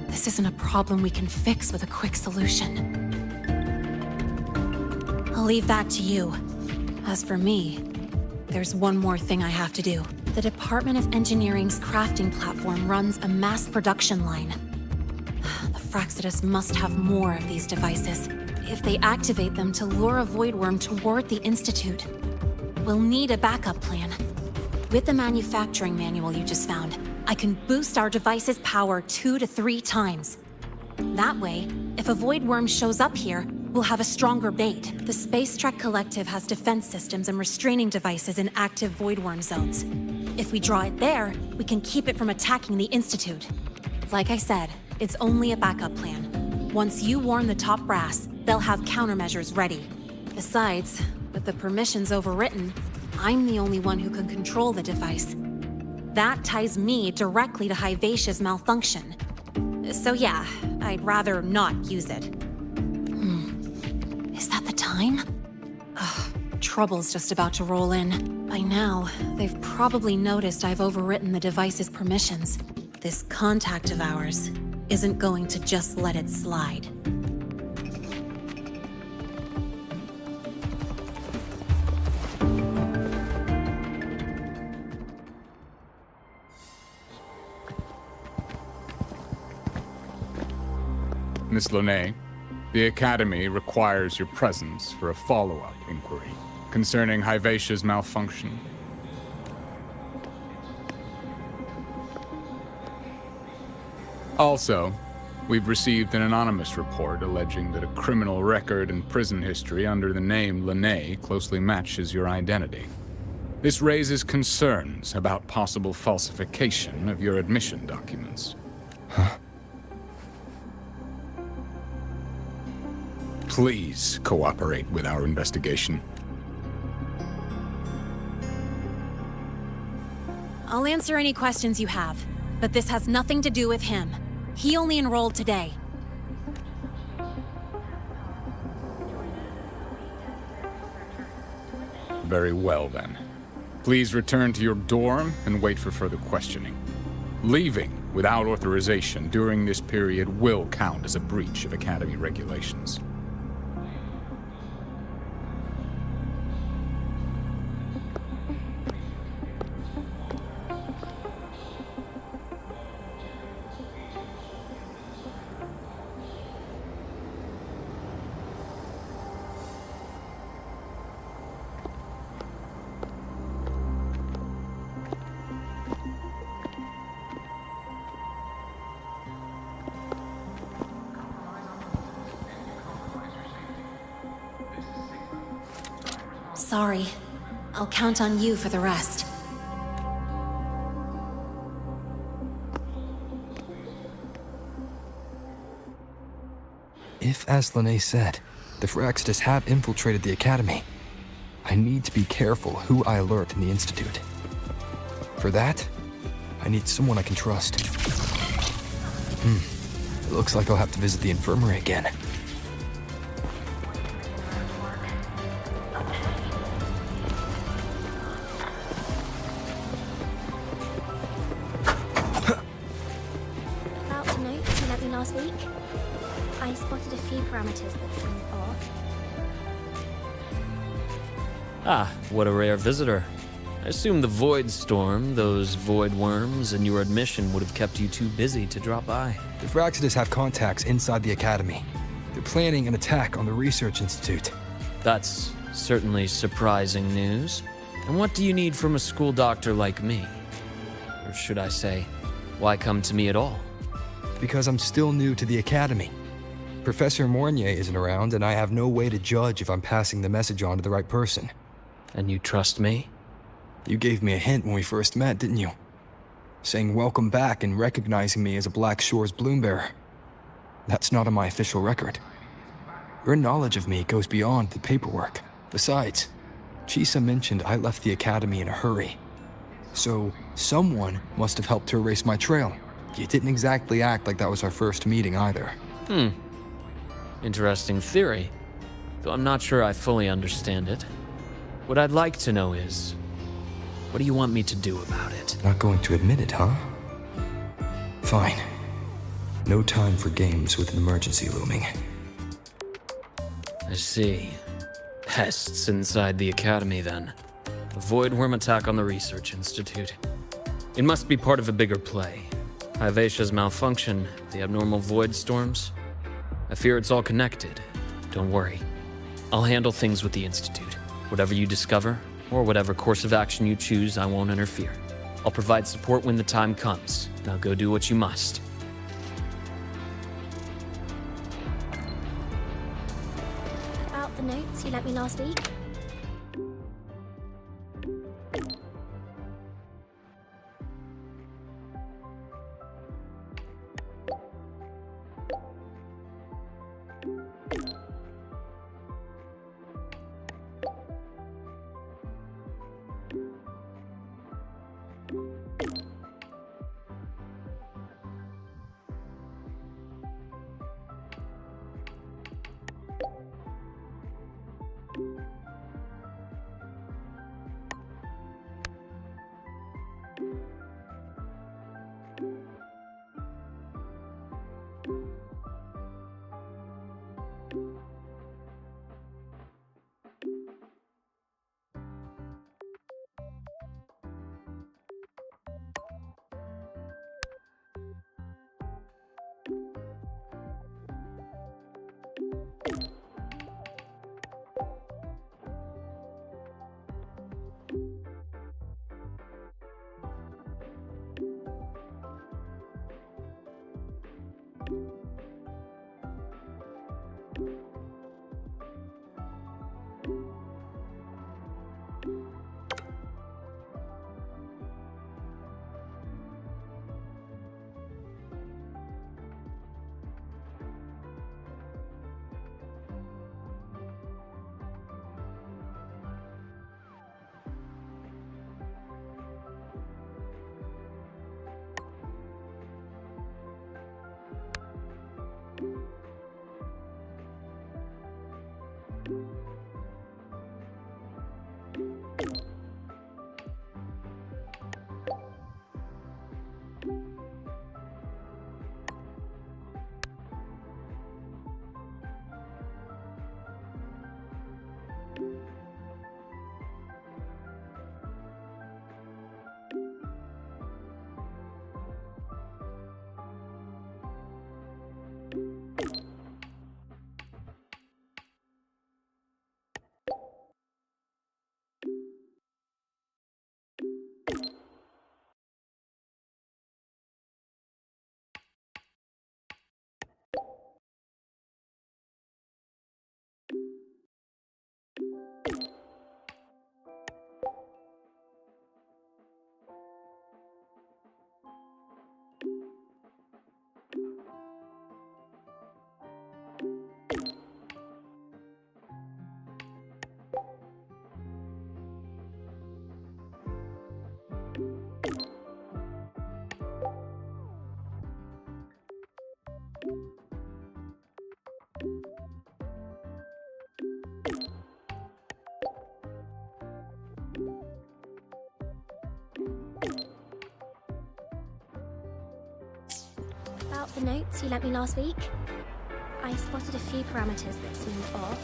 This isn't a problem we can fix with a quick solution. I'll leave that to you. As for me, there's one more thing I have to do. The Department of Engineering's crafting platform runs a mass production line. The Fraxidus must have more of these devices. If they activate them to lure a void worm toward the Institute, we'll need a backup plan. With the manufacturing manual you just found, I can boost our device's power 2 to 3 times. That way, if a void worm shows up here, we'll have a stronger bait. The Space Trek Collective has defense systems and restraining devices in active void worm zones. If we draw it there, we can keep it from attacking the Institute. Like I said, it's only a backup plan. Once you warn the top brass, they'll have countermeasures ready. Besides, with the permissions overwritten, I'm the only one who can control the device. That ties me directly to Hyvatia's malfunction. So yeah, I'd rather not use it. Is that the time? Ugh, trouble's just about to roll in. By now, they've probably noticed I've overwritten the device's permissions. This contact of ours isn't going to just let it slide. Miss Lene, the Academy requires your presence for a follow-up inquiry concerning Hivacia's malfunction. Also, we've received an anonymous report alleging that a criminal record and prison history under the name Lene closely matches your identity. This raises concerns about possible falsification of your admission documents. Huh? Please cooperate with our investigation. I'll answer any questions you have, but this has nothing to do with him. He only enrolled today. Very well, then. Please return to your dorm and wait for further questioning. Leaving without authorization during this period will count as a breach of Academy regulations. Sorry. I'll count on you for the rest. If, as Lene said, the Phyrexidus have infiltrated the Academy, I need to be careful who I alert in the Institute. For that, I need someone I can trust. It looks like I'll have to visit the infirmary again. About the notes you lent me last week, I spotted a few parameters that seem off. Ah, what a rare visitor. I assume the Void Storm, those void worms, and your admission would have kept you too busy to drop by. The Phyrexidus have contacts inside the Academy. They're planning an attack on the Research Institute. That's certainly surprising news. And what do you need from a school doctor like me? Or should I say, why come to me at all? Because I'm still new to the Academy. Professor Mornier isn't around, and I have no way to judge if I'm passing the message on to the right person. And you trust me? You gave me a hint when we first met, didn't you? Saying welcome back and recognizing me as a Black Shores Bloombearer. That's not on my official record. Your knowledge of me goes beyond the paperwork. Besides, Chisa mentioned I left the Academy in a hurry. So, someone must have helped to erase my trail. You didn't exactly act like that was our first meeting either. Interesting theory. Though I'm not sure I fully understand it. What I'd like to know is, what do you want me to do about it? Not going to admit it, huh? Fine. No time for games with an emergency looming. I see. Pests inside the Academy, then. A void worm attack on the Research Institute. It must be part of a bigger play. Hivacia's malfunction, the abnormal void storms. I fear it's all connected. Don't worry. I'll handle things with the Institute. Whatever you discover, or whatever course of action you choose, I won't interfere. I'll provide support when the time comes. Now go do what you must. About the notes you lent me last week, About the notes you lent me last week, I spotted a few parameters that seemed off.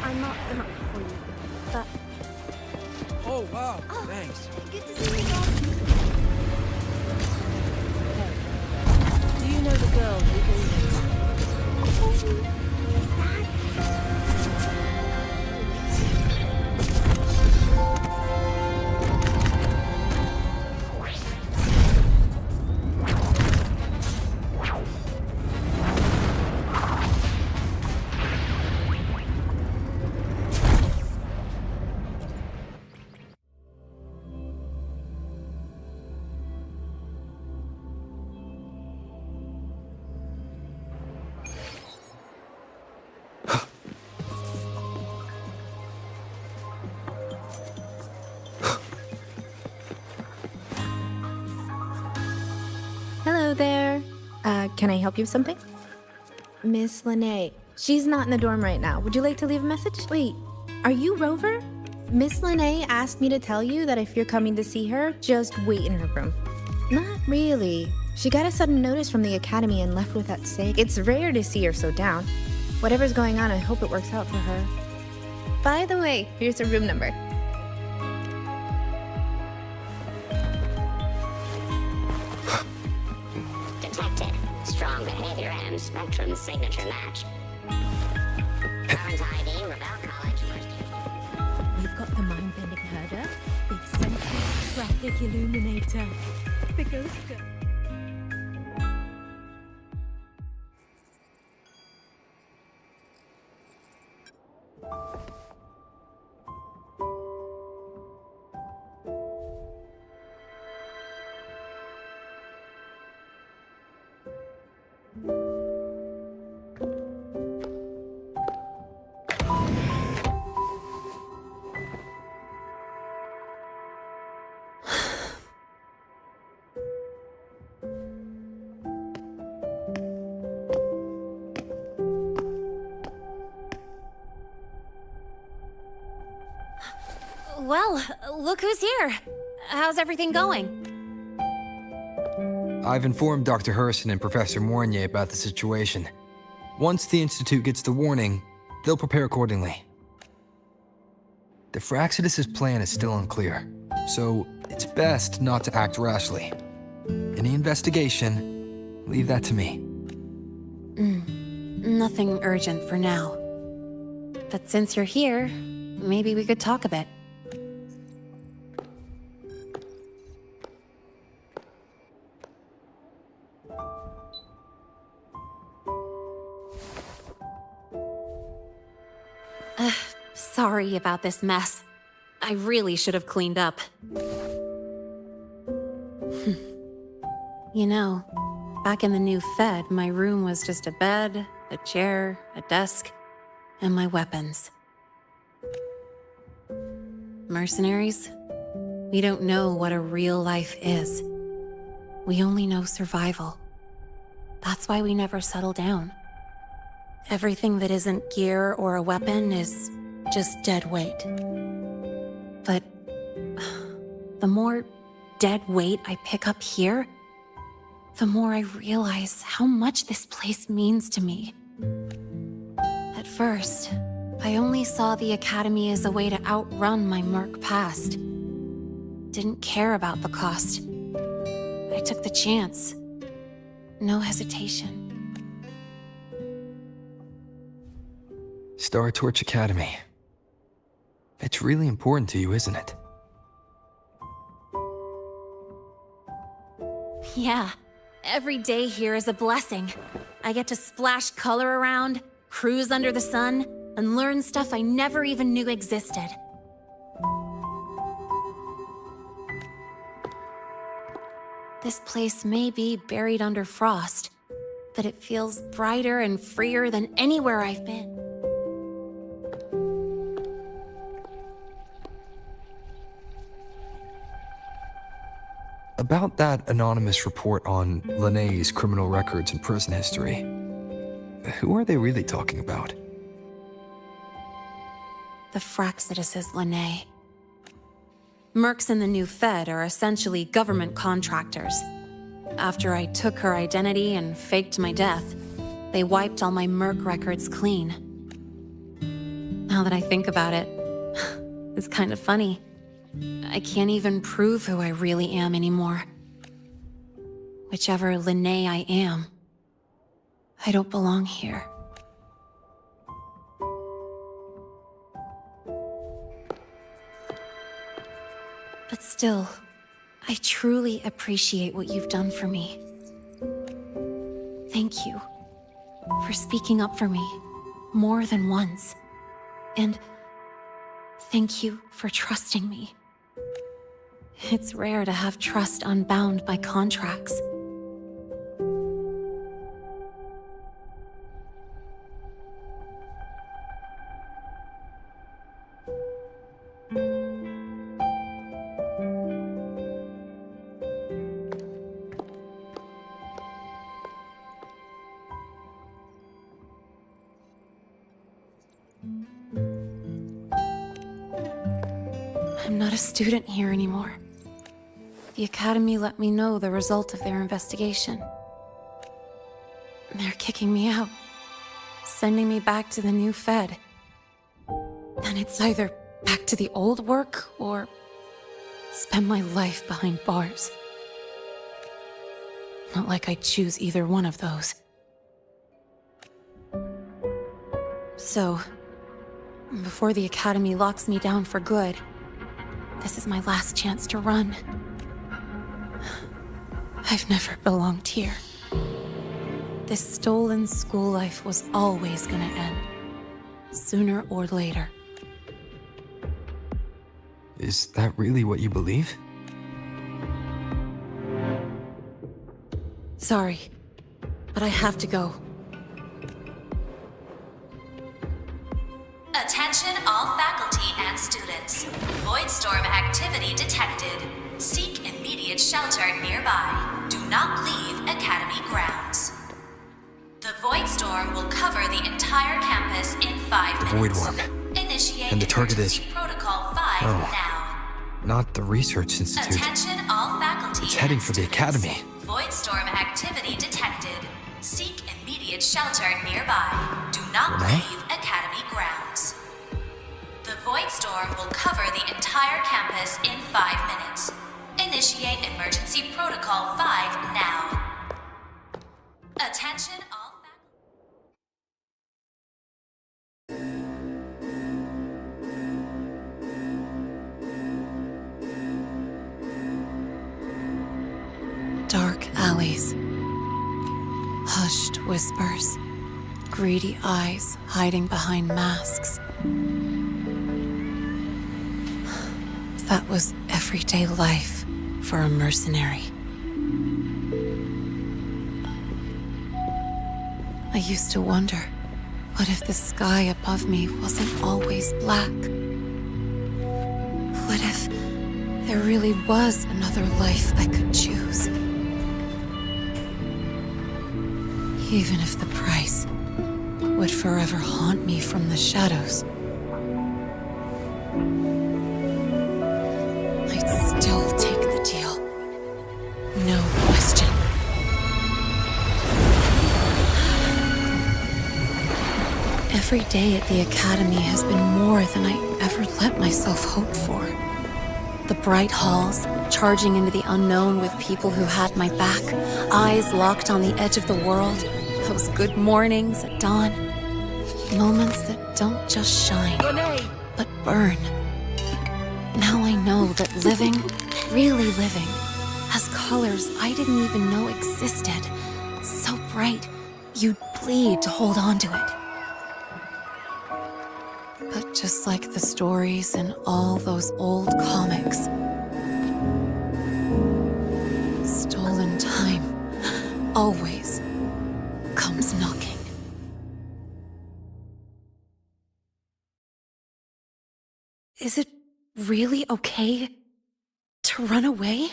I marked them up for you, but... Oh, wow, thanks. Good to see you, Dom. Do you know the girl who Hello there. Can I help you with something? Miss Lene. She's not in the dorm right now. Would you like to leave a message? Wait, are you Rover? Miss Lene asked me to tell you that if you're coming to see her, just wait in her room. Not really. She got a sudden notice from the academy and left with that sick. It's rare to see her so down. Whatever's going on, I hope it works out for her. By the way, here's her room number. Detected. Strong behavior and spectrum signature match. Current ID, Rebel College, first year. We've got the mind-bending herder, the eccentric traffic illuminator, the ghost girl. Well, look who's here. How's everything going? I've informed Dr. Hurston and Professor Mournier about the situation. Once the Institute gets the warning, they'll prepare accordingly. The Fraxidus' plan is still unclear, so it's best not to act rashly. Any investigation, leave that to me. Nothing urgent for now. But since you're here, maybe we could talk a bit. Sorry about this mess. I really should have cleaned up. You know, back in the new Fed, my room was just a bed, a chair, a desk, and my weapons. Mercenaries? We don't know what a real life is. We only know survival. That's why we never settle down. Everything that isn't gear or a weapon is just dead weight. But the more dead weight I pick up here, the more I realize how much this place means to me. At first, I only saw the Academy as a way to outrun my Merc past. Didn't care about the cost. I took the chance. No hesitation. Star Torch Academy. It's really important to you, isn't it? Yeah. Every day here is a blessing. I get to splash color around, cruise under the sun, and learn stuff I never even knew existed. This place may be buried under frost, but it feels brighter and freer than anywhere I've been. About that anonymous report on Linné's criminal records and prison history, who are they really talking about? The Fraxidus Linné. Mercs in the new Fed are essentially government contractors. After I took her identity and faked my death, they wiped all my Merc records clean. Now that I think about it, it's kind of funny. I can't even prove who I really am anymore. Whichever Linné I am, I don't belong here. But still, I truly appreciate what you've done for me. Thank you for speaking up for me more than once. And thank you for trusting me. It's rare to have trust unbound by contracts. I'm not a student here anymore. The Academy let me know the result of their investigation. They're kicking me out, sending me back to the new Fed. And it's either back to the old work or spend my life behind bars. Not like I choose either one of those. So, before the Academy locks me down for good, this is my last chance to run. I've never belonged here. This stolen school life was always gonna end, sooner or later. Is that really what you believe? Sorry, but I have to go. Attention all faculty and students. Voidstorm activity detected. Seek immediate shelter nearby. Do not leave Academy grounds. The Voidstorm will cover the entire campus in 5 The minutes. Void Worm. Initiate And the target is... emergency Protocol 5 now. Not the Research Institute. Attention all faculty. It's heading and for the students. Academy. Voidstorm activity detected. Seek immediate shelter nearby. Do not Renee? leave Academy grounds. The Voidstorm will cover the entire campus in 5 minutes. Initiate emergency protocol 5 now. Attention all Dark alleys. Hushed whispers. Greedy eyes hiding behind masks. That was everyday life for a mercenary. I used to wonder, what if the sky above me wasn't always black? What if there really was another life I could choose? Even if the price would forever haunt me from the shadows. I'd still take the deal. No question. Every day at the Academy has been more than I ever let myself hope for. The bright halls, charging into the unknown with people who had my back, eyes locked on the edge of the world, those good mornings at dawn. Moments that don't just shine, but burn. Now I know that living, really living, has colors I didn't even know existed. So bright, you'd bleed to hold on to it. But just like the stories in all those old comics, stolen time always comes knocking. Is it really okay to run away?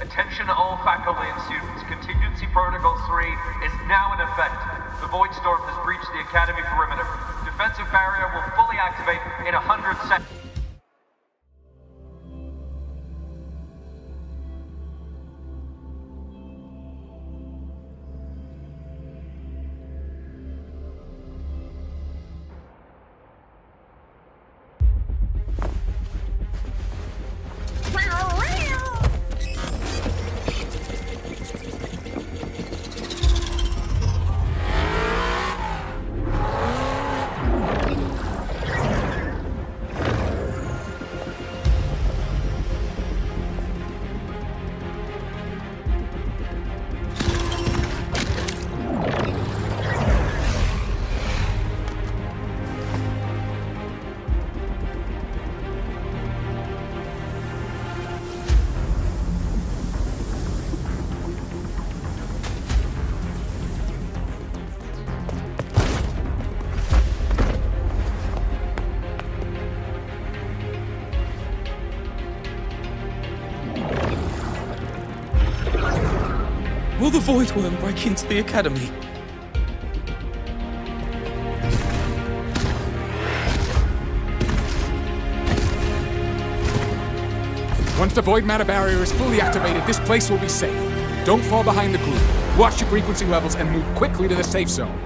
Attention all faculty and students. Contingency Protocol 3 is now in effect. The Void Storm has breached the Academy perimeter. Defensive barrier will fully activate in 100 seconds. Will the Void Worm break into the Academy? Once the void matter barrier is fully activated, this place will be safe. Don't fall behind the group. Watch your frequency levels and move quickly to the safe zone.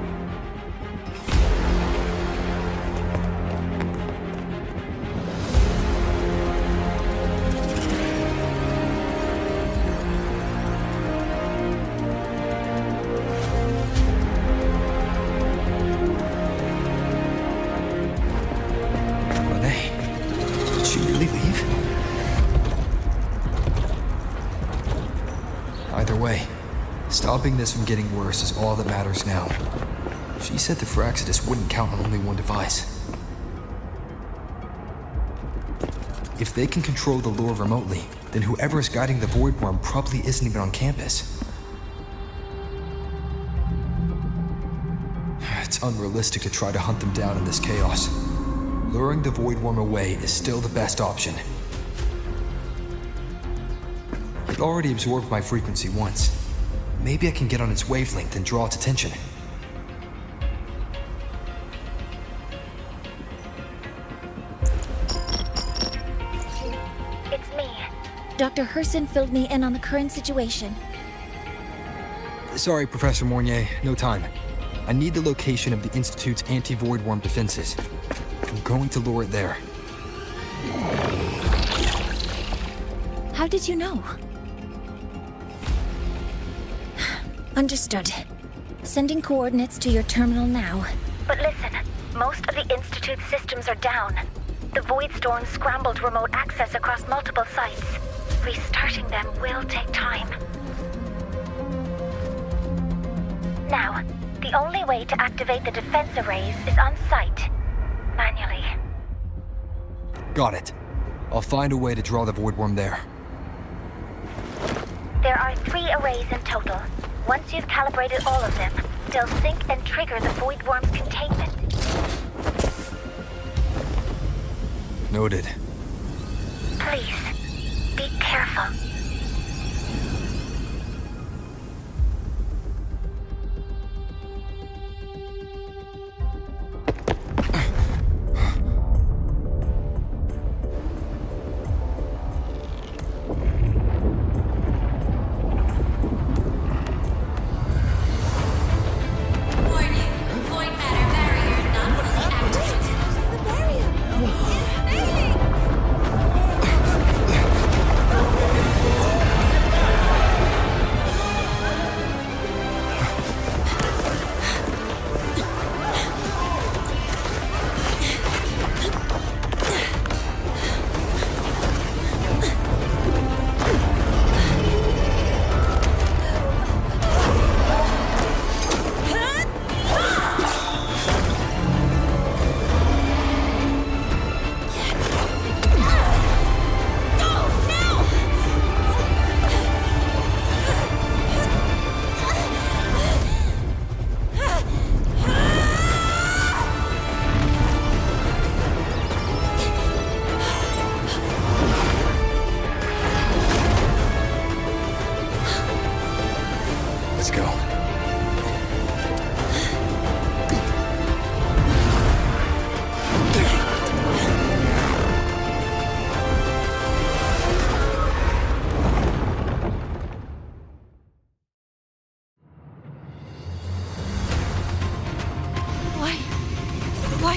Stopping this from getting worse is all that matters now. She said the Fraxidus wouldn't count on only one device. If they can control the lure remotely, then whoever is guiding the Void Worm probably isn't even on campus. It's unrealistic to try to hunt them down in this chaos. Luring the Void Worm away is still the best option. It already absorbed my frequency once. Maybe I can get on its wavelength and draw its attention. It's me. Dr. Herson filled me in on the current situation. Sorry, Professor Mornier, no time. I need the location of the Institute's anti-Void Worm defenses. I'm going to lure it there. How did you know? Understood. Sending coordinates to your terminal now. But listen, most of the Institute's systems are down. The Void Storm scrambled remote access across multiple sites. Restarting them will take time. Now, the only way to activate the defense arrays is on site, manually. Got it. I'll find a way to draw the Void Worm there. There are 3 arrays in total. Once you've calibrated all of them, they'll sync and trigger the Void Worm's containment. Noted. Please, be careful.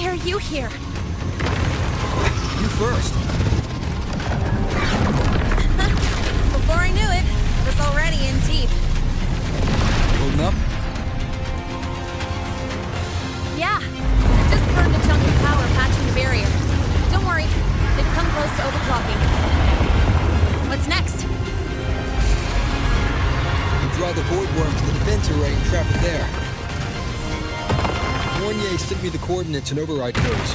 Why are you here? You first. Before I knew it, I was already in deep. Holding up? Yeah, I just burned a chunk of power patching the barrier. Don't worry, they've come close to overclocking. What's next? You draw the void worm to the defense array and trap it there. Warnier sent me the coordinates and override codes.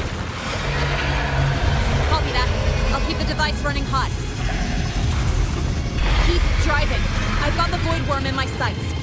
Copy that. I'll keep the device running hot. Keep driving. I've got the void worm in my sights.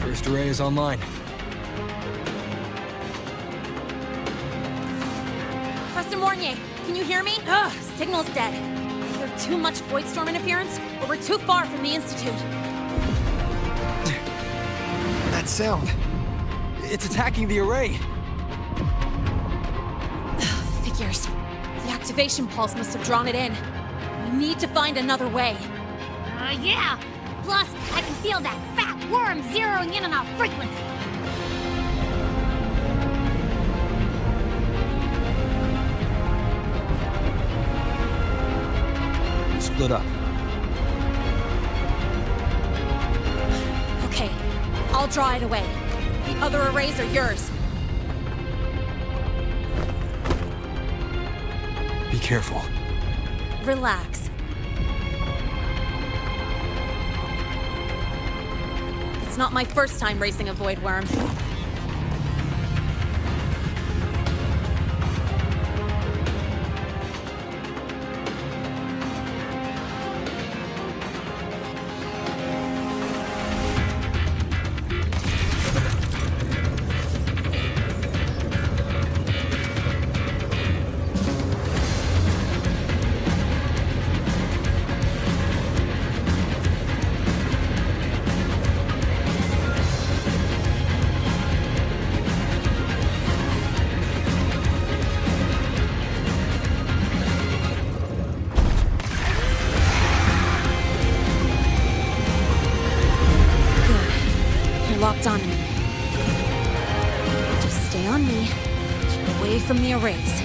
First array is online. Professor Mornier, can you hear me? Ugh, signal's dead. Either too much void storm interference, or we're too far from the Institute. That sound. It's attacking the array. Figures. The activation pulse must have drawn it in. We need to find another way. Yeah! Plus, I can feel that fat worm zeroing in on our frequency. We split up. Okay, I'll draw it away. The other arrays are yours. Be careful. Relax. It's not my first time racing a void worm. Locked onto me. Just stay on me. Keep away from the arrays.